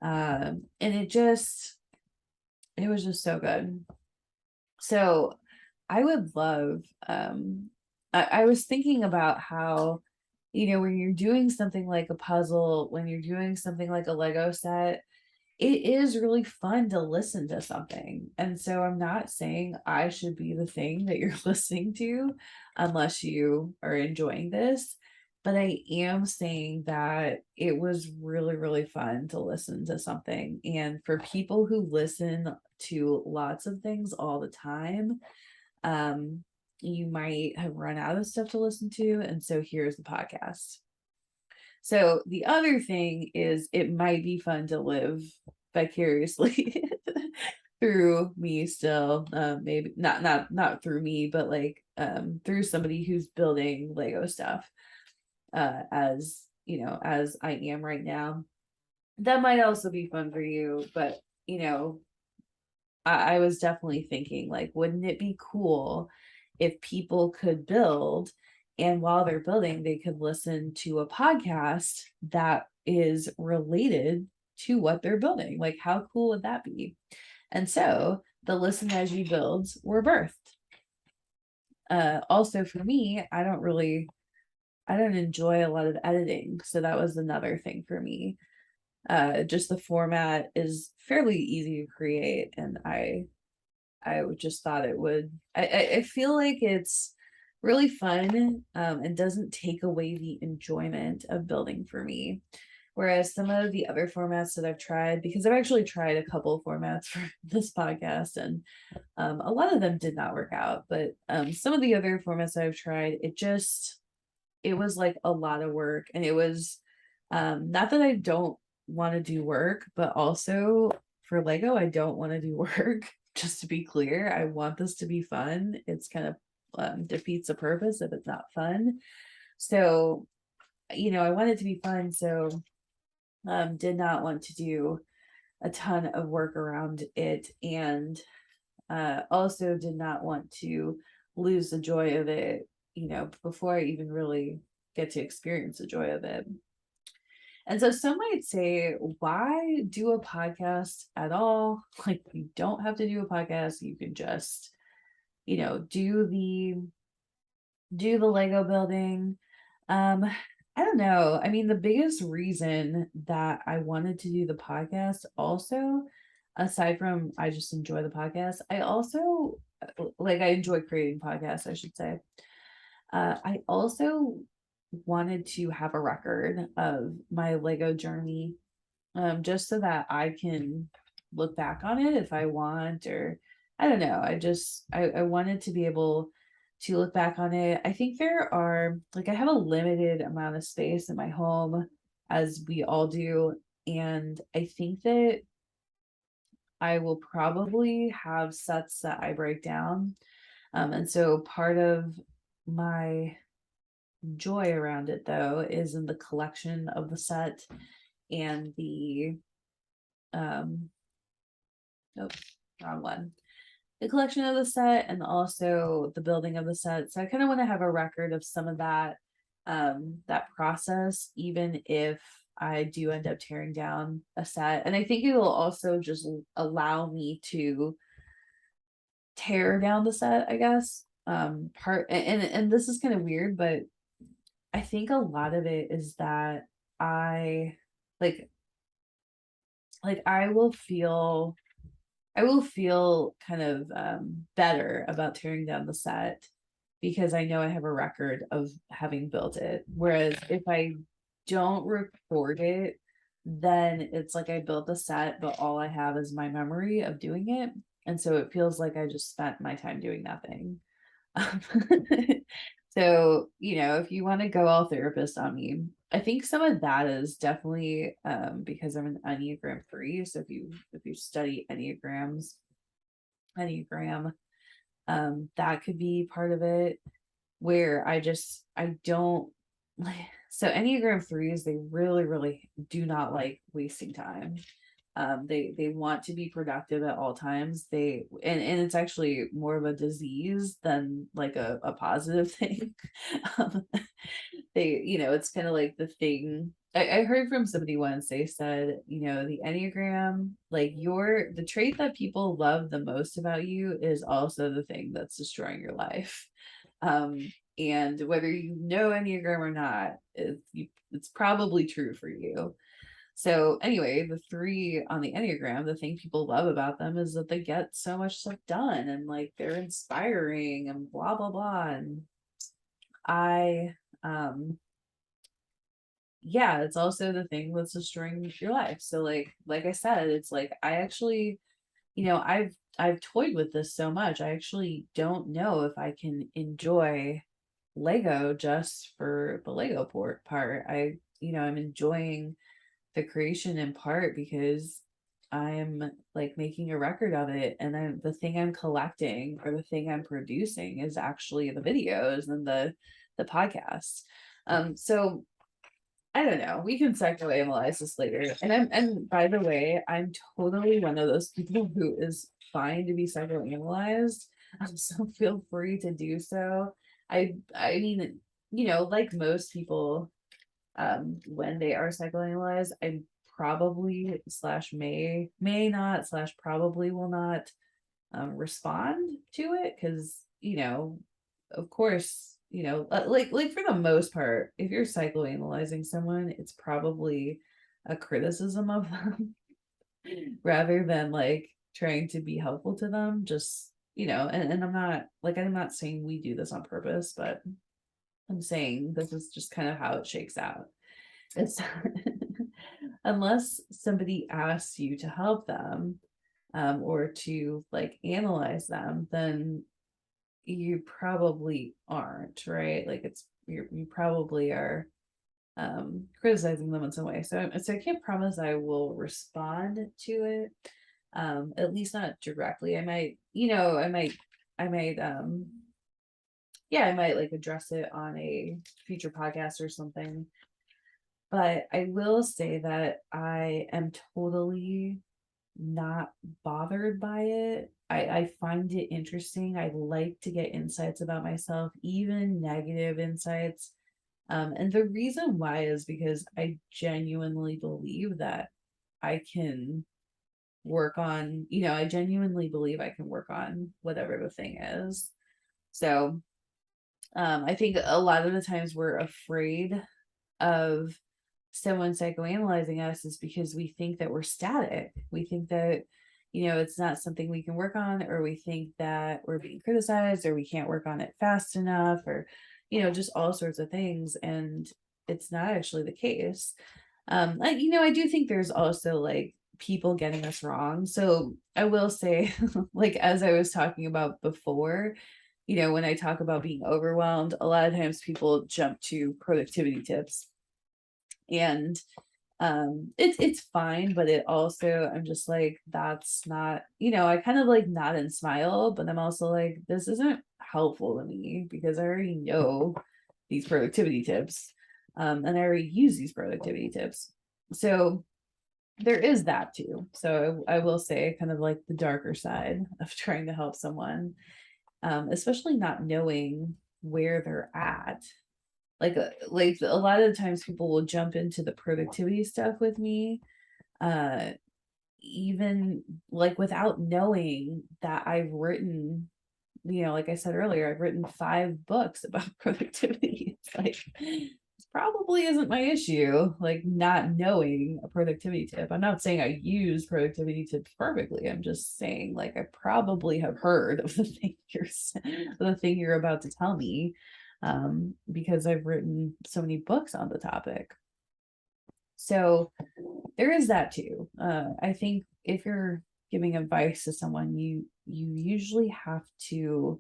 And it was just so good. So I would love, I was thinking about how, when you're doing something like a puzzle, when you're doing something like a Lego set, it is really fun to listen to something. And so I'm not saying I should be the thing that you're listening to unless you are enjoying this. But I am saying that it was really, really fun to listen to something. And for people who listen to lots of things all the time, you might have run out of stuff to listen to. And so here's the podcast. So the other thing is it might be fun to live vicariously through me still. Maybe not through me, but through somebody who's building Lego stuff, as as I am right now. That might also be fun for you, but I was definitely thinking, wouldn't it be cool if people could build, and while they're building, they could listen to a podcast that is related to what they're building? How cool would that be? And so the Listen As You Builds were birthed. Also for me, I don't enjoy a lot of editing. So that was another thing for me. Just the format is fairly easy to create, and I just thought it would. I feel like it's really fun, and doesn't take away the enjoyment of building for me. Whereas some of the other formats that I've tried, because I've actually tried a couple of formats for this podcast, and a lot of them did not work out. But some of the other formats I've tried, it was a lot of work, and it was not that I don't want to do work, but also for Lego, I don't want to do work. Just to be clear, I want this to be fun. It's kind of defeats the purpose if it's not fun. So, I want it to be fun. So, did not want to do a ton of work around it, and also did not want to lose the joy of it, before I even really get to experience the joy of it. And so some might say, why do a podcast at all? You don't have to do a podcast. You can just, do the Lego building. I don't know. I mean, the biggest reason that I wanted to do the podcast also, aside from I just enjoy the podcast, I also I enjoy creating podcasts, I should say. I also wanted to have a record of my Lego journey, just so that I can look back on it if I want, or I don't know. I wanted to be able to look back on it. I think there are I have a limited amount of space in my home, as we all do, and I think that I will probably have sets that I break down. And so part of my joy around it, though, is in the collection of the set and the wrong one. The collection of the set and also the building of the set. So I kind of want to have a record of some of that process, even if I do end up tearing down a set. And I think it will also just allow me to tear down the set, I guess. part, and this is kind of weird, but I think a lot of it is that I like like I will feel kind of better about tearing down the set because I know I have a record of having built it. Whereas if I don't record it, then it's like I built the set, but all I have is my memory of doing it. And so it feels like I just spent my time doing nothing. Um, so, if you want to go all therapist on me, I think some of that is definitely because I'm an Enneagram 3. So if you study Enneagram, that could be part of it where I don't like so Enneagram 3s, they really, really do not like wasting time. They want to be productive at all times. And it's actually more of a disease than like a positive thing. um, it's kind of like the thing I heard from somebody once. They said, the Enneagram, like the trait that people love the most about you is also the thing that's destroying your life. Um, and whether you know Enneagram or not, it's probably true for you. So anyway, the 3 on the Enneagram, the thing people love about them is that they get so much stuff done and like they're inspiring and blah blah blah. And I yeah, it's also the thing that's destroying your life. So like I said, it's like I actually, I've toyed with this so much. I actually don't know if I can enjoy Lego just for the Lego part. I'm enjoying the creation in part because I'm like making a record of it, and then the thing I'm collecting or the thing I'm producing is actually the videos and the podcast. So I don't know. We can psychoanalyze this later. And by the way, I'm totally one of those people who is fine to be psychoanalyzed. So feel free to do so. I mean, like most people, when they are psychoanalyzed, I probably slash may not slash probably will not respond to it because of course, like for the most part, if you're psychoanalyzing someone, it's probably a criticism of them rather than like trying to be helpful to them. Just, and I'm not saying we do this on purpose, but I'm saying this is just kind of how it shakes out. It's unless somebody asks you to help them or to like analyze them, then you probably aren't, right? Like you probably are criticizing them in some way. So I can't promise I will respond to it. At least not directly. I might yeah, I might like address it on a future podcast or something. But I will say that I am totally not bothered by it. I find it interesting. I like to get insights about myself, even negative insights. And the reason why is because I genuinely believe that I can I genuinely believe I can work on whatever the thing is. So I think a lot of the times we're afraid of someone psychoanalyzing us is because we think that we're static. We think that, it's not something we can work on, or we think that we're being criticized, or we can't work on it fast enough, or, just all sorts of things. And it's not actually the case. I do think there's also like people getting us wrong. So I will say, like, as I was talking about before, when I talk about being overwhelmed, a lot of times people jump to productivity tips. And it's fine, but it also, I'm just like, that's not, I kind of like nod and smile, but I'm also like, this isn't helpful to me because I already know these productivity tips. And I already use these productivity tips. So there is that too. So I will say kind of like the darker side of trying to help someone, especially not knowing where they're at. Like a lot of the times people will jump into the productivity stuff with me, uh even like without knowing that I've written like I said earlier, I've written 5 books about productivity. It's like, this probably isn't my issue, like not knowing a productivity tip. I'm not saying I use productivity tips perfectly. I'm just saying, like, I probably have heard of the thing you're about to tell me, because I've written so many books on the topic. So there is that too. I think if you're giving advice to someone, you usually have to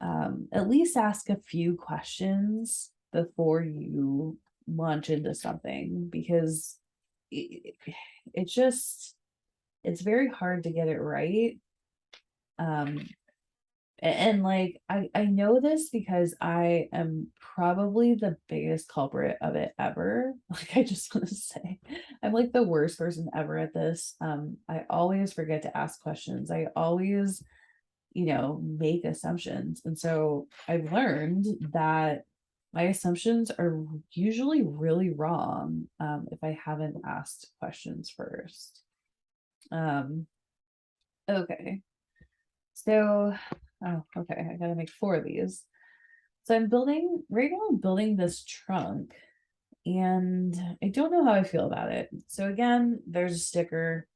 at least ask a few questions before you launch into something, because it, it's just, it's very hard to get it right. Um, and like I know this because I am probably the biggest culprit of it ever. Like, I just want to say, I'm like the worst person ever at this. I always forget to ask questions. I always, make assumptions. And so I've learned that my assumptions are usually really wrong, if I haven't asked questions first. Okay. So, oh, okay, I gotta make 4 of these. So right now I'm building this trunk, and I don't know how I feel about it. So again, there's a sticker.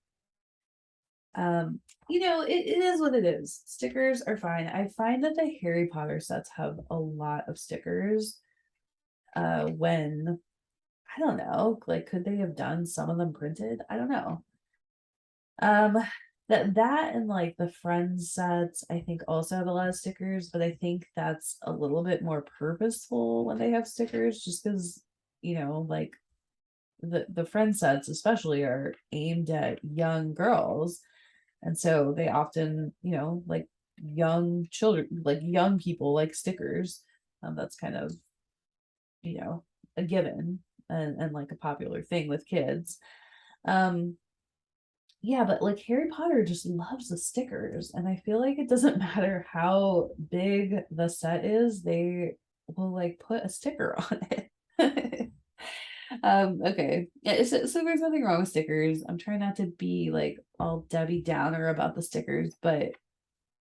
It is what it is. Stickers are fine. I find that the Harry Potter sets have a lot of stickers. When I don't know, like, could they have done some of them printed? I don't know. Um, that and like the Friends sets, I think also have a lot of stickers, but I think that's a little bit more purposeful when they have stickers, just because, like the Friends sets especially are aimed at young girls. And so they often, like young children, like young people like stickers. That's kind of, a given, and like a popular thing with kids. Um, yeah, but like Harry Potter just loves the stickers, and I feel like it doesn't matter how big the set is, they will like put a sticker on it. Okay. Yeah, so there's nothing wrong with stickers. I'm trying not to be like all Debbie Downer about the stickers, but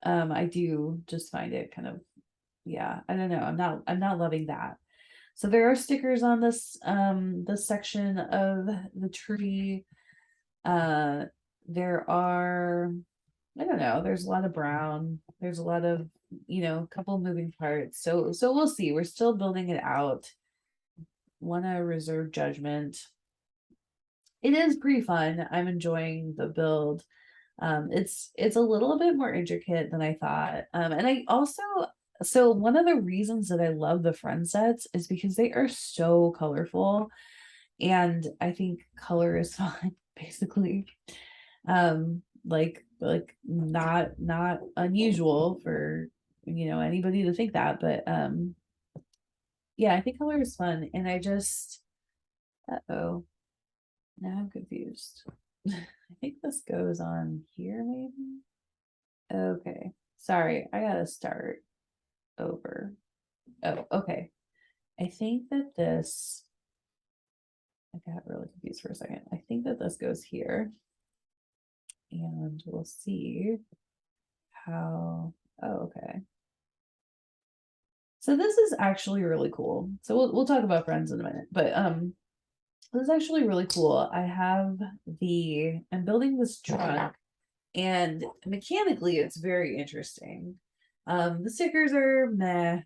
I do just find it kind of, yeah, I don't know. I'm not loving that. So there are stickers on this section of the tree. Uh there are, I don't know, there's a lot of brown, there's a lot of, a couple moving parts. So we'll see. We're still building it out. Want to reserve judgment. It is pretty fun. I'm enjoying the build. It's a little bit more intricate than I thought. And I also, so one of the reasons that I love the friend sets is because they are so colorful, and I think color is fun, basically. Like not unusual for, anybody to think that, but yeah, I think color is fun, and I just, uh-oh, now I'm confused. I think this goes on here, maybe. Okay, sorry, I gotta start over. Oh, okay. I think that this, I got really confused for a second. I think that this goes here, and we'll see how, oh, okay. So this is actually really cool. So we'll talk about friends in a minute, but this is actually really cool. I'm building this truck, and mechanically it's very interesting. The stickers are meh.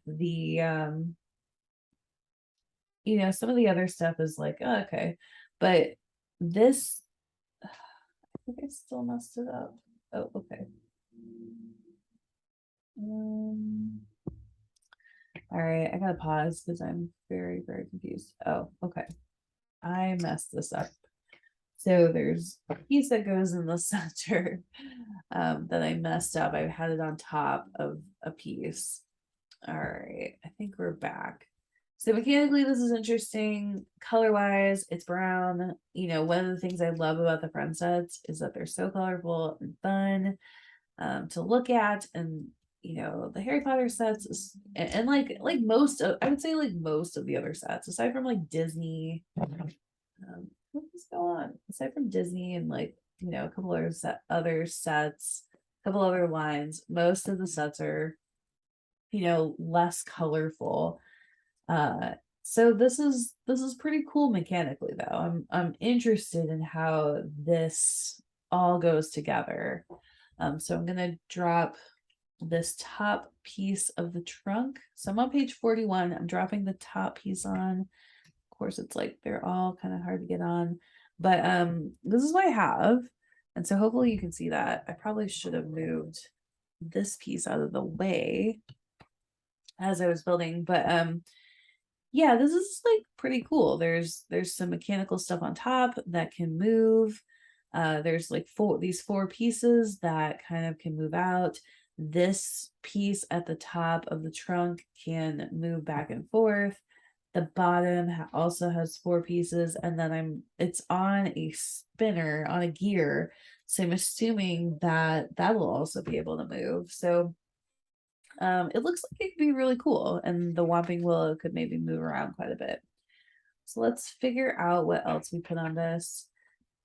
Some of the other stuff is like, oh, okay, but this, I think I still messed it up. Oh, okay. All right, I gotta pause because I'm very, very confused. Oh, okay. I messed this up. So there's a piece that goes in the center, that I messed up. I had it on top of a piece. All right, I think we're back. So mechanically, this is interesting. Color-wise, it's brown. One of the things I love about the friend sets is that they're so colorful and fun, to look at. And the Harry Potter sets and like most of, I would say like most of the other sets, aside from like Disney, what is going on? Aside from Disney and like, a couple other sets, couple other lines. Most of the sets are, less colorful. So this is pretty cool mechanically though. I'm interested in how this all goes together. So I'm gonna drop this top piece of the trunk. So I'm on page 41. I'm dropping the top piece on. Of course, it's like they're all kind of hard to get on, but this is what I have. And so hopefully you can see that. I probably should have moved this piece out of the way as I was building, but yeah, this is like pretty cool. There's some mechanical stuff on top that can move. There's like these four pieces that kind of can move out. This piece at the top of the trunk can move back and forth. The bottom also has four pieces, and then it's on a spinner on a gear. So I'm assuming that that will also be able to move. So it looks like it could be really cool, and the Whomping Willow could maybe move around quite a bit. So let's figure out what else we put on this.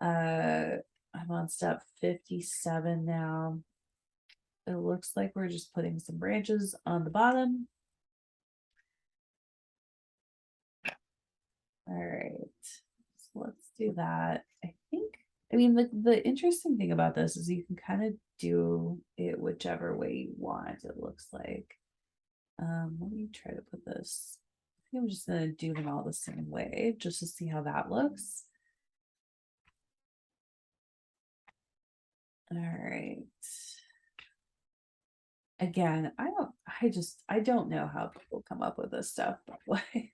I'm on step 57 now. It looks like we're just putting some branches on the bottom. All right, so let's do that. I mean, the interesting thing about this is you can kind of do it whichever way you want, it looks like. Let me try to put this. I think I'm just gonna do them all the same way just to see how that looks. All right. Again, I don't know how people come up with this stuff, by the way.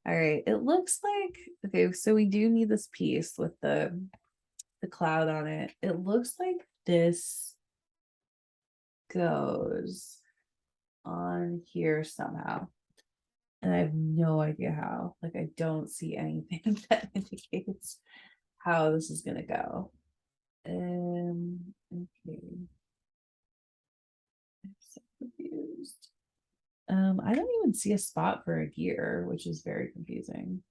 All right, it looks like, okay, so we do need this piece with the cloud on it. It looks like this goes on here somehow. And I have no idea how. Like, I don't see anything that indicates how this is gonna go. Okay. I'm so confused. I don't even see a spot for a gear, which is very confusing.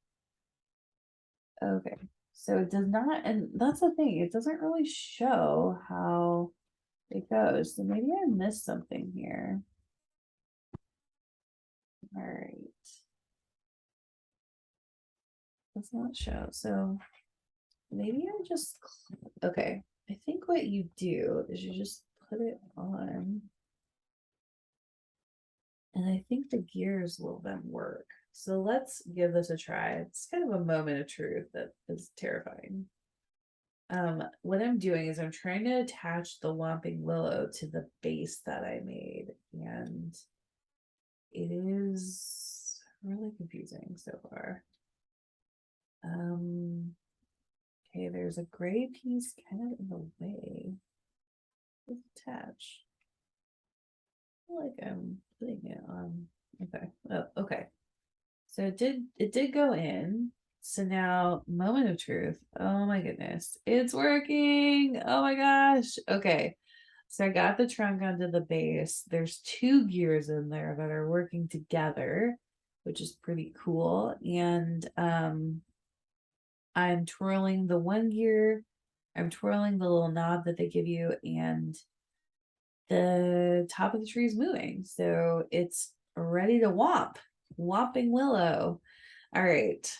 Okay, so it does not, and that's the thing, it doesn't really show how it goes. So maybe I missed something here. All right. Does not show. So maybe I just, okay. I think what you do is you just put it on. And I think the gears will then work. So let's give this a try. It's kind of a moment of truth that is terrifying. What I'm doing is I'm trying to attach the Whomping Willow to the base that I made, and it is really confusing so far. Okay, there's a gray piece kind of in the way. Let's attach. I feel like I'm putting it on. Okay. Oh, okay. So it did go in. So now, moment of truth. Oh my goodness. It's working. Oh my gosh. Okay. So I got the trunk onto the base. There's two gears in there that are working together, which is pretty cool. And I'm twirling the one gear. I'm twirling the little knob that they give you, and the top of the tree is moving. So it's ready to whomp. Whomping Willow. All right.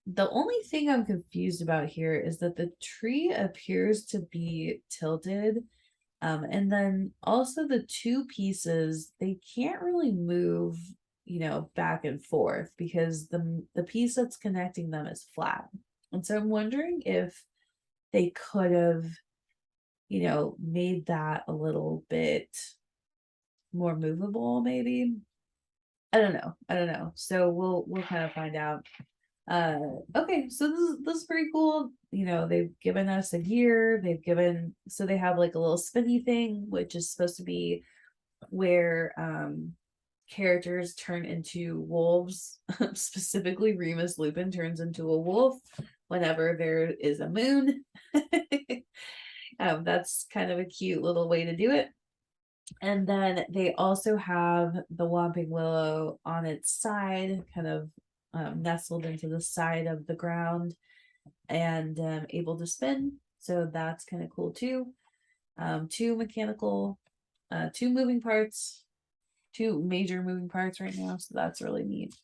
The only thing I'm confused about here is that the tree appears to be tilted. And then also the two pieces, they can't really move, back and forth because the piece that's connecting them is flat. And so I'm wondering if they could have, made that a little bit more movable, maybe. I don't know. So we'll kind of find out. Okay, so this is pretty cool. They've given us a gear. So they have like a little spinny thing, which is supposed to be where characters turn into wolves. Specifically, Remus Lupin turns into a wolf whenever there is a moon. That's kind of a cute little way to do it. And then they also have the Whomping Willow on its side, kind of nestled into the side of the ground and able to spin. So that's kind of cool too. Two mechanical, two moving parts, two major moving parts right now. So that's really neat.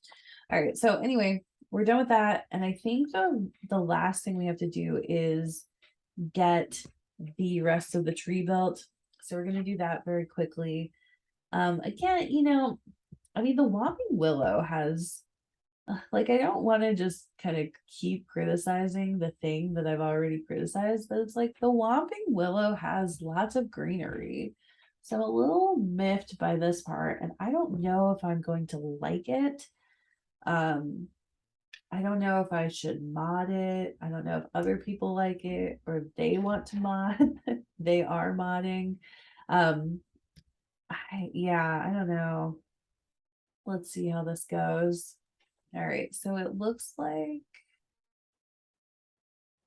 All right. So anyway, we're done with that. And I think the last thing we have to do is get the rest of the tree built. So we're going to do that very quickly. Again, I mean, the Whomping Willow has, like, I don't want to just kind of keep criticizing the thing that I've already criticized, but it's like the Whomping Willow has lots of greenery. So I'm a little miffed by this part, and I don't know if I'm going to like it. Um, I don't know if I should mod it. I don't know if other people like it or if they want to mod. They are modding. Um, I don't know. Let's see how this goes. All right, so it looks like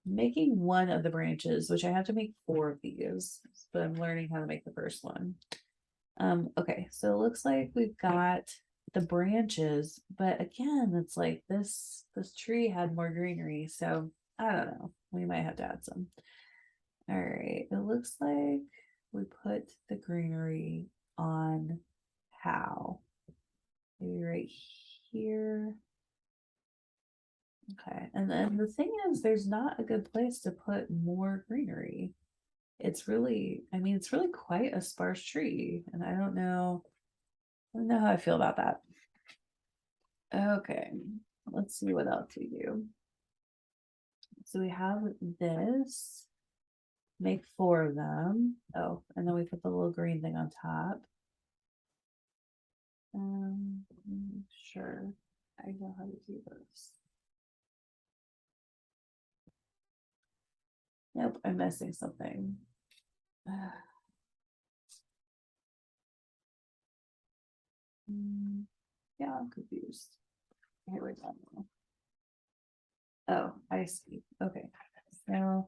making one of the branches, which I have to make 4 of these, but I'm learning how to make the first one. Okay, so it looks like we've got the branches, but again, it's like this tree had more greenery, so I don't know. We might have to add some. All right, it looks like we put the greenery on how? Maybe right here. Okay, and then the thing is, there's not a good place to put more greenery. It's really, I mean, it's really quite a sparse tree, and I don't know how I feel about that. Okay, let's see what else we do. So we have this, make 4 of them. Oh, and then we put the little green thing on top. Sure, I know how to do this. Nope, I'm missing something. Yeah, I'm confused. Here we go. Oh, I see. Okay. So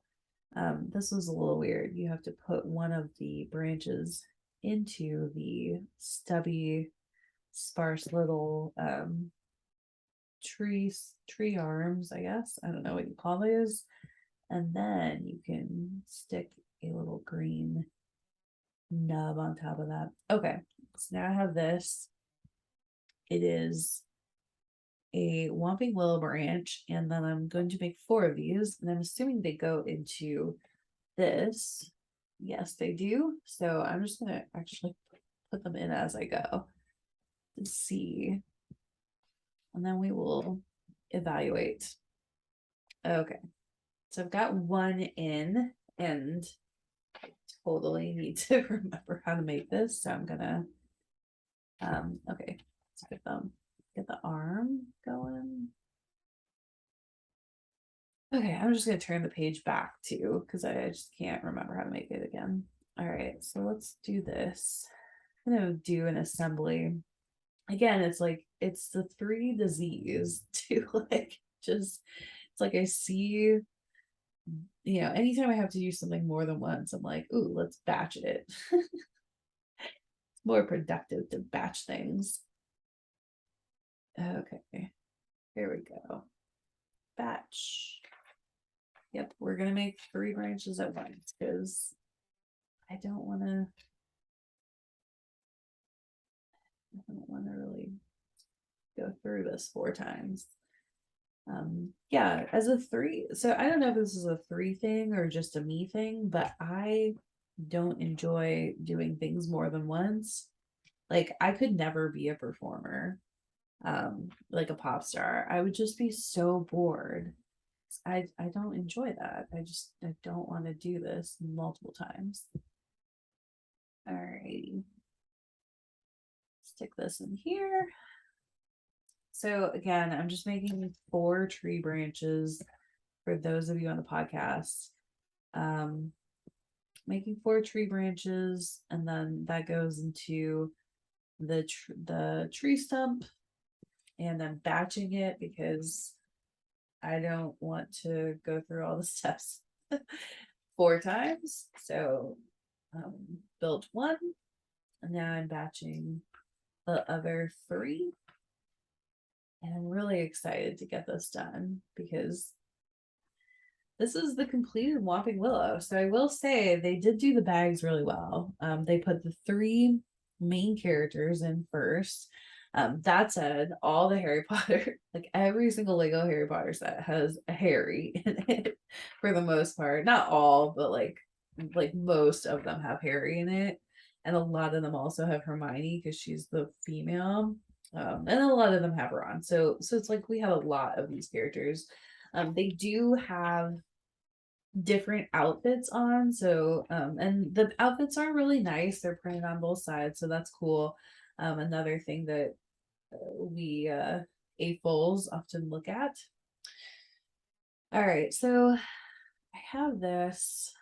this was a little weird. You have to put one of the branches into the stubby, sparse little tree arms, I guess. I don't know what you call those. And then you can stick a little green nub on top of that. Okay. So now I have this. It is a Whomping Willow branch, and then I'm going to make 4 of these, and I'm assuming they go into this. Yes, they do. So I'm just going to actually put them in as I go to see, and then we will evaluate. Okay, so I've got one in, and I totally need to remember how to make this. So I'm gonna, okay, let's get the arm going. Okay, I'm just gonna turn the page back too, because I just can't remember how to make it again. All right, so let's do this. I'm gonna do an assembly. Again, it's like it's the 3 disease to like just it's like I see, anytime I have to use something more than once, I'm like, ooh, let's batch it. It's more productive to batch things. Okay, here we go. Batch. Yep, we're gonna make 3 branches at once because I don't want to really go through this 4 times. Yeah, as a 3, so I don't know if this is a 3 thing or just a me thing, but I don't enjoy doing things more than once. Like I could never be a performer, like a pop star. I would just be so bored. I don't enjoy that. I don't want to do this multiple times. All righty. Stick this in here. So again, I'm just making 4 tree branches for those of you on the podcast. Making 4 tree branches, and then that goes into the tree stump, and then batching it because I don't want to go through all the steps 4 times. So built 1, and now I'm batching the other 3. And I'm really excited to get this done because this is the completed Whomping Willow. So I will say they did do the bags really well. They put the three main characters in first. That said, all the Harry Potter, like every single Lego Harry Potter set has a Harry in it for the most part. Not all, but like most of them have Harry in it. And a lot of them also have Hermione because she's the female. And a lot of them have Ron. So it's like we have a lot of these characters. They do have different outfits on. So and the outfits are really nice. They're printed on both sides, so that's cool. Another thing that we AFOLs often look at. All right, so I have this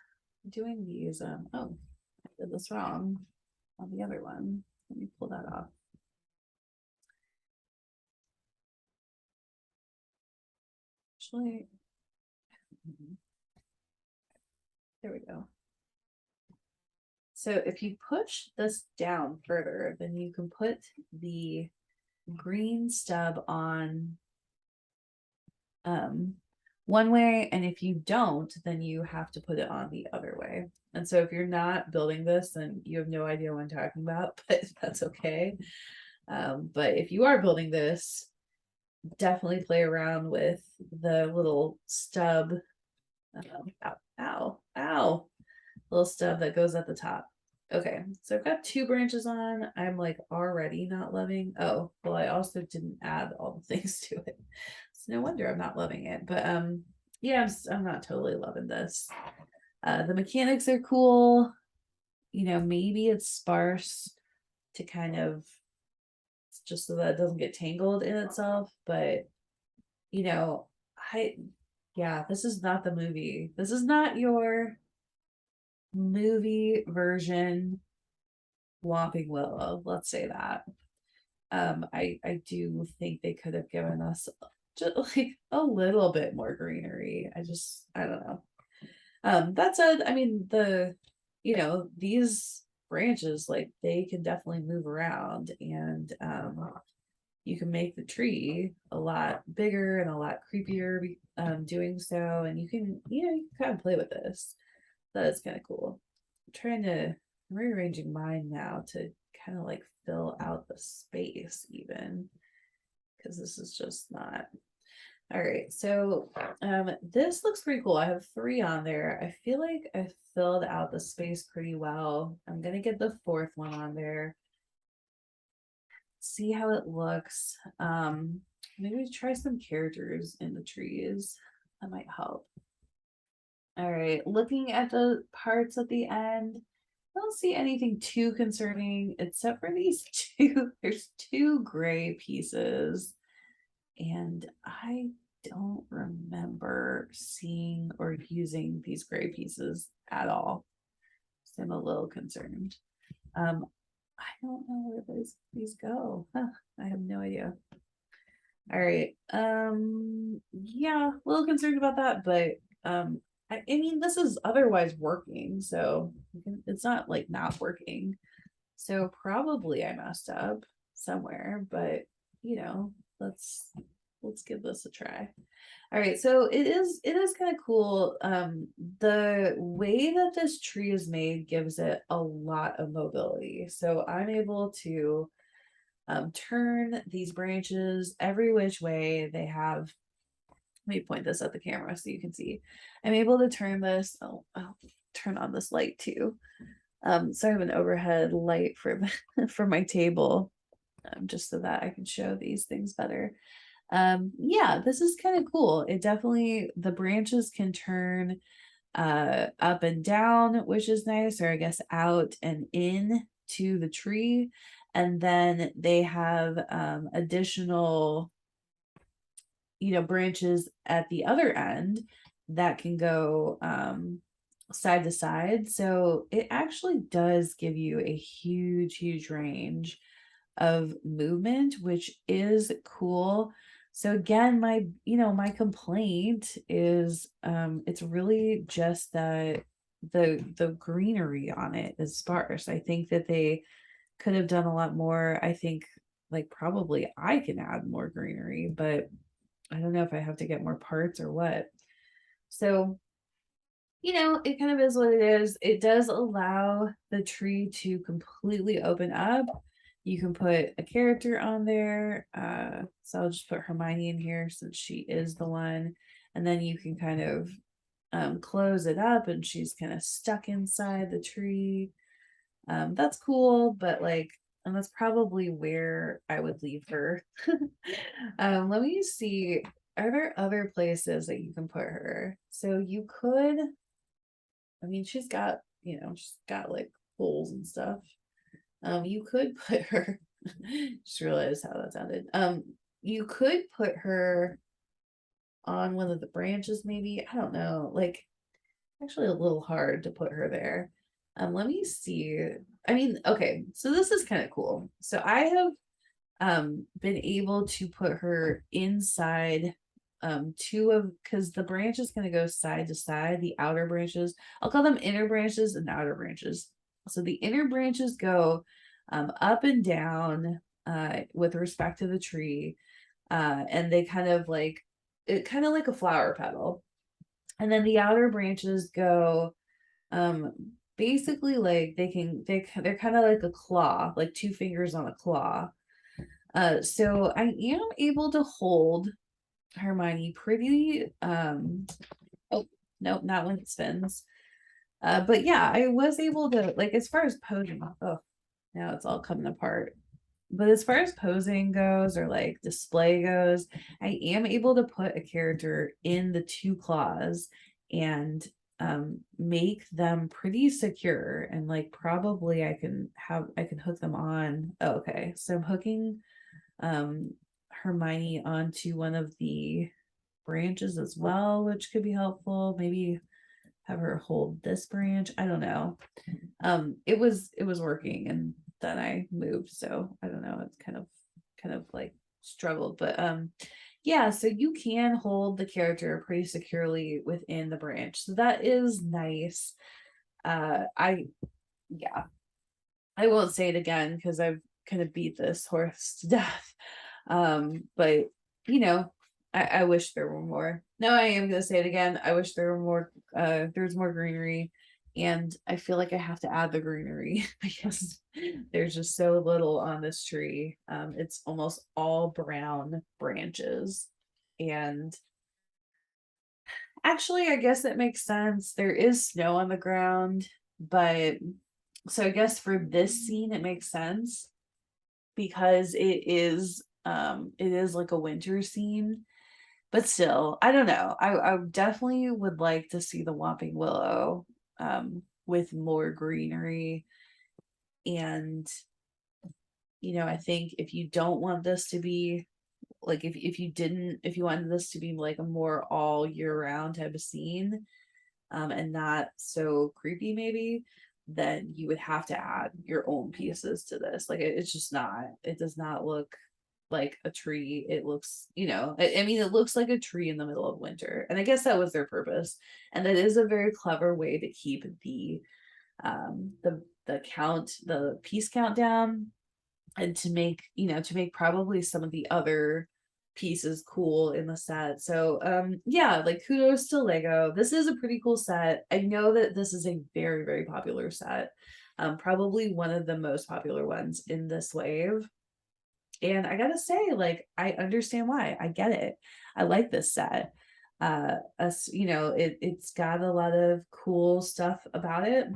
doing these. Oh, I did this wrong on the other one. Let me pull that off. Actually, there we go. So if you push this down further, then you can put the green stub on one way, and if you don't, then you have to put it on the other way. And so if you're not building this, then you have no idea what I'm talking about, but that's okay. But if you are building this, definitely play around with the little stub. Ow, little stub that goes at the top. Okay, so I've got 2 branches on. I'm like already not loving. Oh, well, I also didn't add all the things to it. So no wonder I'm not loving it. But yeah, I'm not totally loving this. The mechanics are cool. You know, maybe it's sparse to kind of just so that it doesn't get tangled in itself, but you know, yeah, this is not the movie. This is not your movie version Whomping Willow. Let's say that. I do think they could have given us just like a little bit more greenery. I don't know. That said, I mean these branches, like they can definitely move around, and you can make the tree a lot bigger and a lot creepier doing so, and you can kind of play with this. That is kind of cool. I'm trying to rearranging mine now to kind of like fill out the space even, because this is just not. All right, so this looks pretty cool. I have 3 on there. I feel like I filled out the space pretty well. I'm gonna get the 4th one on there, see how it looks. Maybe try some characters in the trees. That might help. All right, looking at the parts at the end, I don't see anything too concerning except for these 2. There's 2 gray pieces, and I don't remember seeing or using these gray pieces at all. So I'm a little concerned. I don't know where these go. Huh, I have no idea. All right. Yeah, a little concerned about that, but I mean, this is otherwise working, so it's not like not working. So probably I messed up somewhere, but let's give this a try. All right, so it is kind of cool. The way that this tree is made gives it a lot of mobility. So I'm able to turn these branches every which way. They have, let me point this at the camera so you can see. I'm able to turn this. I'll turn on this light too. So I have an overhead light for for my table, just so that I can show these things better. Yeah, this is kind of cool. It definitely, the branches can turn up and down, which is nice, or I guess out and in to the tree. And then they have additional branches at the other end that can go side to side. So it actually does give you a huge range of movement, which is cool. So again, my complaint is it's really just that the greenery on it is sparse. I think that they could have done a lot more. I think like probably I can add more greenery, but I don't know if I have to get more parts or what. So you know, it kind of is what it is. It does allow the tree to completely open up. You can put a character on there. So I'll just put Hermione in here since she is the one. And then you can kind of close it up and she's kind of stuck inside the tree. That's cool, but like, and that's probably where I would leave her. Let me see. Are there other places that you can put her? So you could, I mean, she's got, you know, she's got like holes and stuff. You could put her, just realized how that sounded. You could put her on one of the branches, maybe. I don't know. Like, actually a little hard to put her there. Let me see. I mean, okay, so this is kind of cool. So I have been able to put her inside two of, because the branch is going to go side to side, the outer branches. I'll call them inner branches and outer branches. So the inner branches go up and down with respect to the tree, and they kind of like it kind of like a flower petal. And then the outer branches go um basically like they're kind of like a claw, like two fingers on a claw. So I am able to hold Hermione pretty oh no, not when it spins. But yeah, I was able to, like, as far as posing, oh now it's all coming apart. But as far as posing goes or like display goes, I am able to put a character in the two claws and make them pretty secure, and like probably I can hook them on. Oh, okay. So I'm hooking um Hermione onto one of the branches as well, which could be helpful. Maybe have her hold this branch. I don't know. It was working, and then I moved, so I don't know. It's kind of like struggled, but yeah, so you can hold the character pretty securely within the branch. So that is nice. I Yeah, I won't say it again because I've kind of beat this horse to death. But you know, I wish there were more. No, I am gonna say it again. I wish there were more there's more greenery. And I feel like I have to add the greenery because there's just so little on this tree. It's almost all brown branches. And actually, I guess that makes sense. There is snow on the ground, but so I guess for this scene it makes sense because it is like a winter scene. But still, I don't know. I definitely would like to see the Whomping Willow with more greenery. And you know, I think if you don't want this to be like, if you wanted this to be like a more all year round type of scene, and not so creepy maybe, then you would have to add your own pieces to this. Like it's just not, it does not look like a tree. It looks, you know, I mean, it looks like a tree in the middle of winter. And I guess that was their purpose. And that is a very clever way to keep the piece count down, and to make, you know, to make probably some of the other pieces cool in the set. So yeah, like kudos to Lego. This is a pretty cool set. I know that this is a very, very popular set. Probably one of the most popular ones in this wave. And I gotta say, like, I understand why. I get it. I like this set. Us, you know, it's got a lot of cool stuff about it.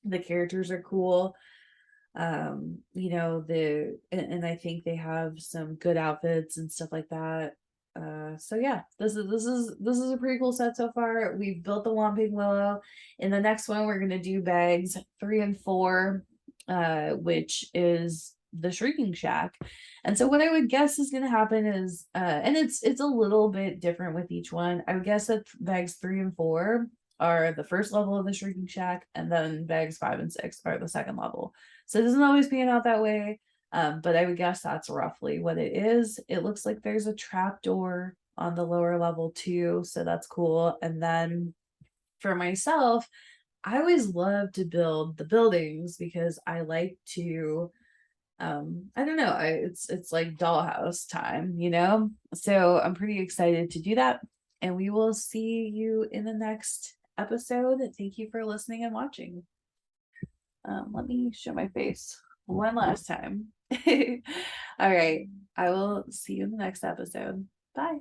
The characters are cool. You know, and I think they have some good outfits and stuff like that. So yeah, this is a pretty cool set so far. We've built the Whomping Willow. In the next one, we're gonna do bags 3 and 4, which is the Shrieking Shack. And so what I would guess is gonna happen is, and it's a little bit different with each one. I would guess that bags 3 and 4 are the first level of the Shrieking Shack, and then bags 5 and 6 are the second level. So it doesn't always pan out that way. But I would guess that's roughly what it is. It looks like there's a trap door on the lower level too, so that's cool. And then for myself, I always love to build the buildings because I like to I don't know, it's like dollhouse time, you know? So I'm pretty excited to do that. And we will see you in the next episode. Thank you for listening and watching. Let me show my face one last time. All right. I will see you in the next episode. Bye.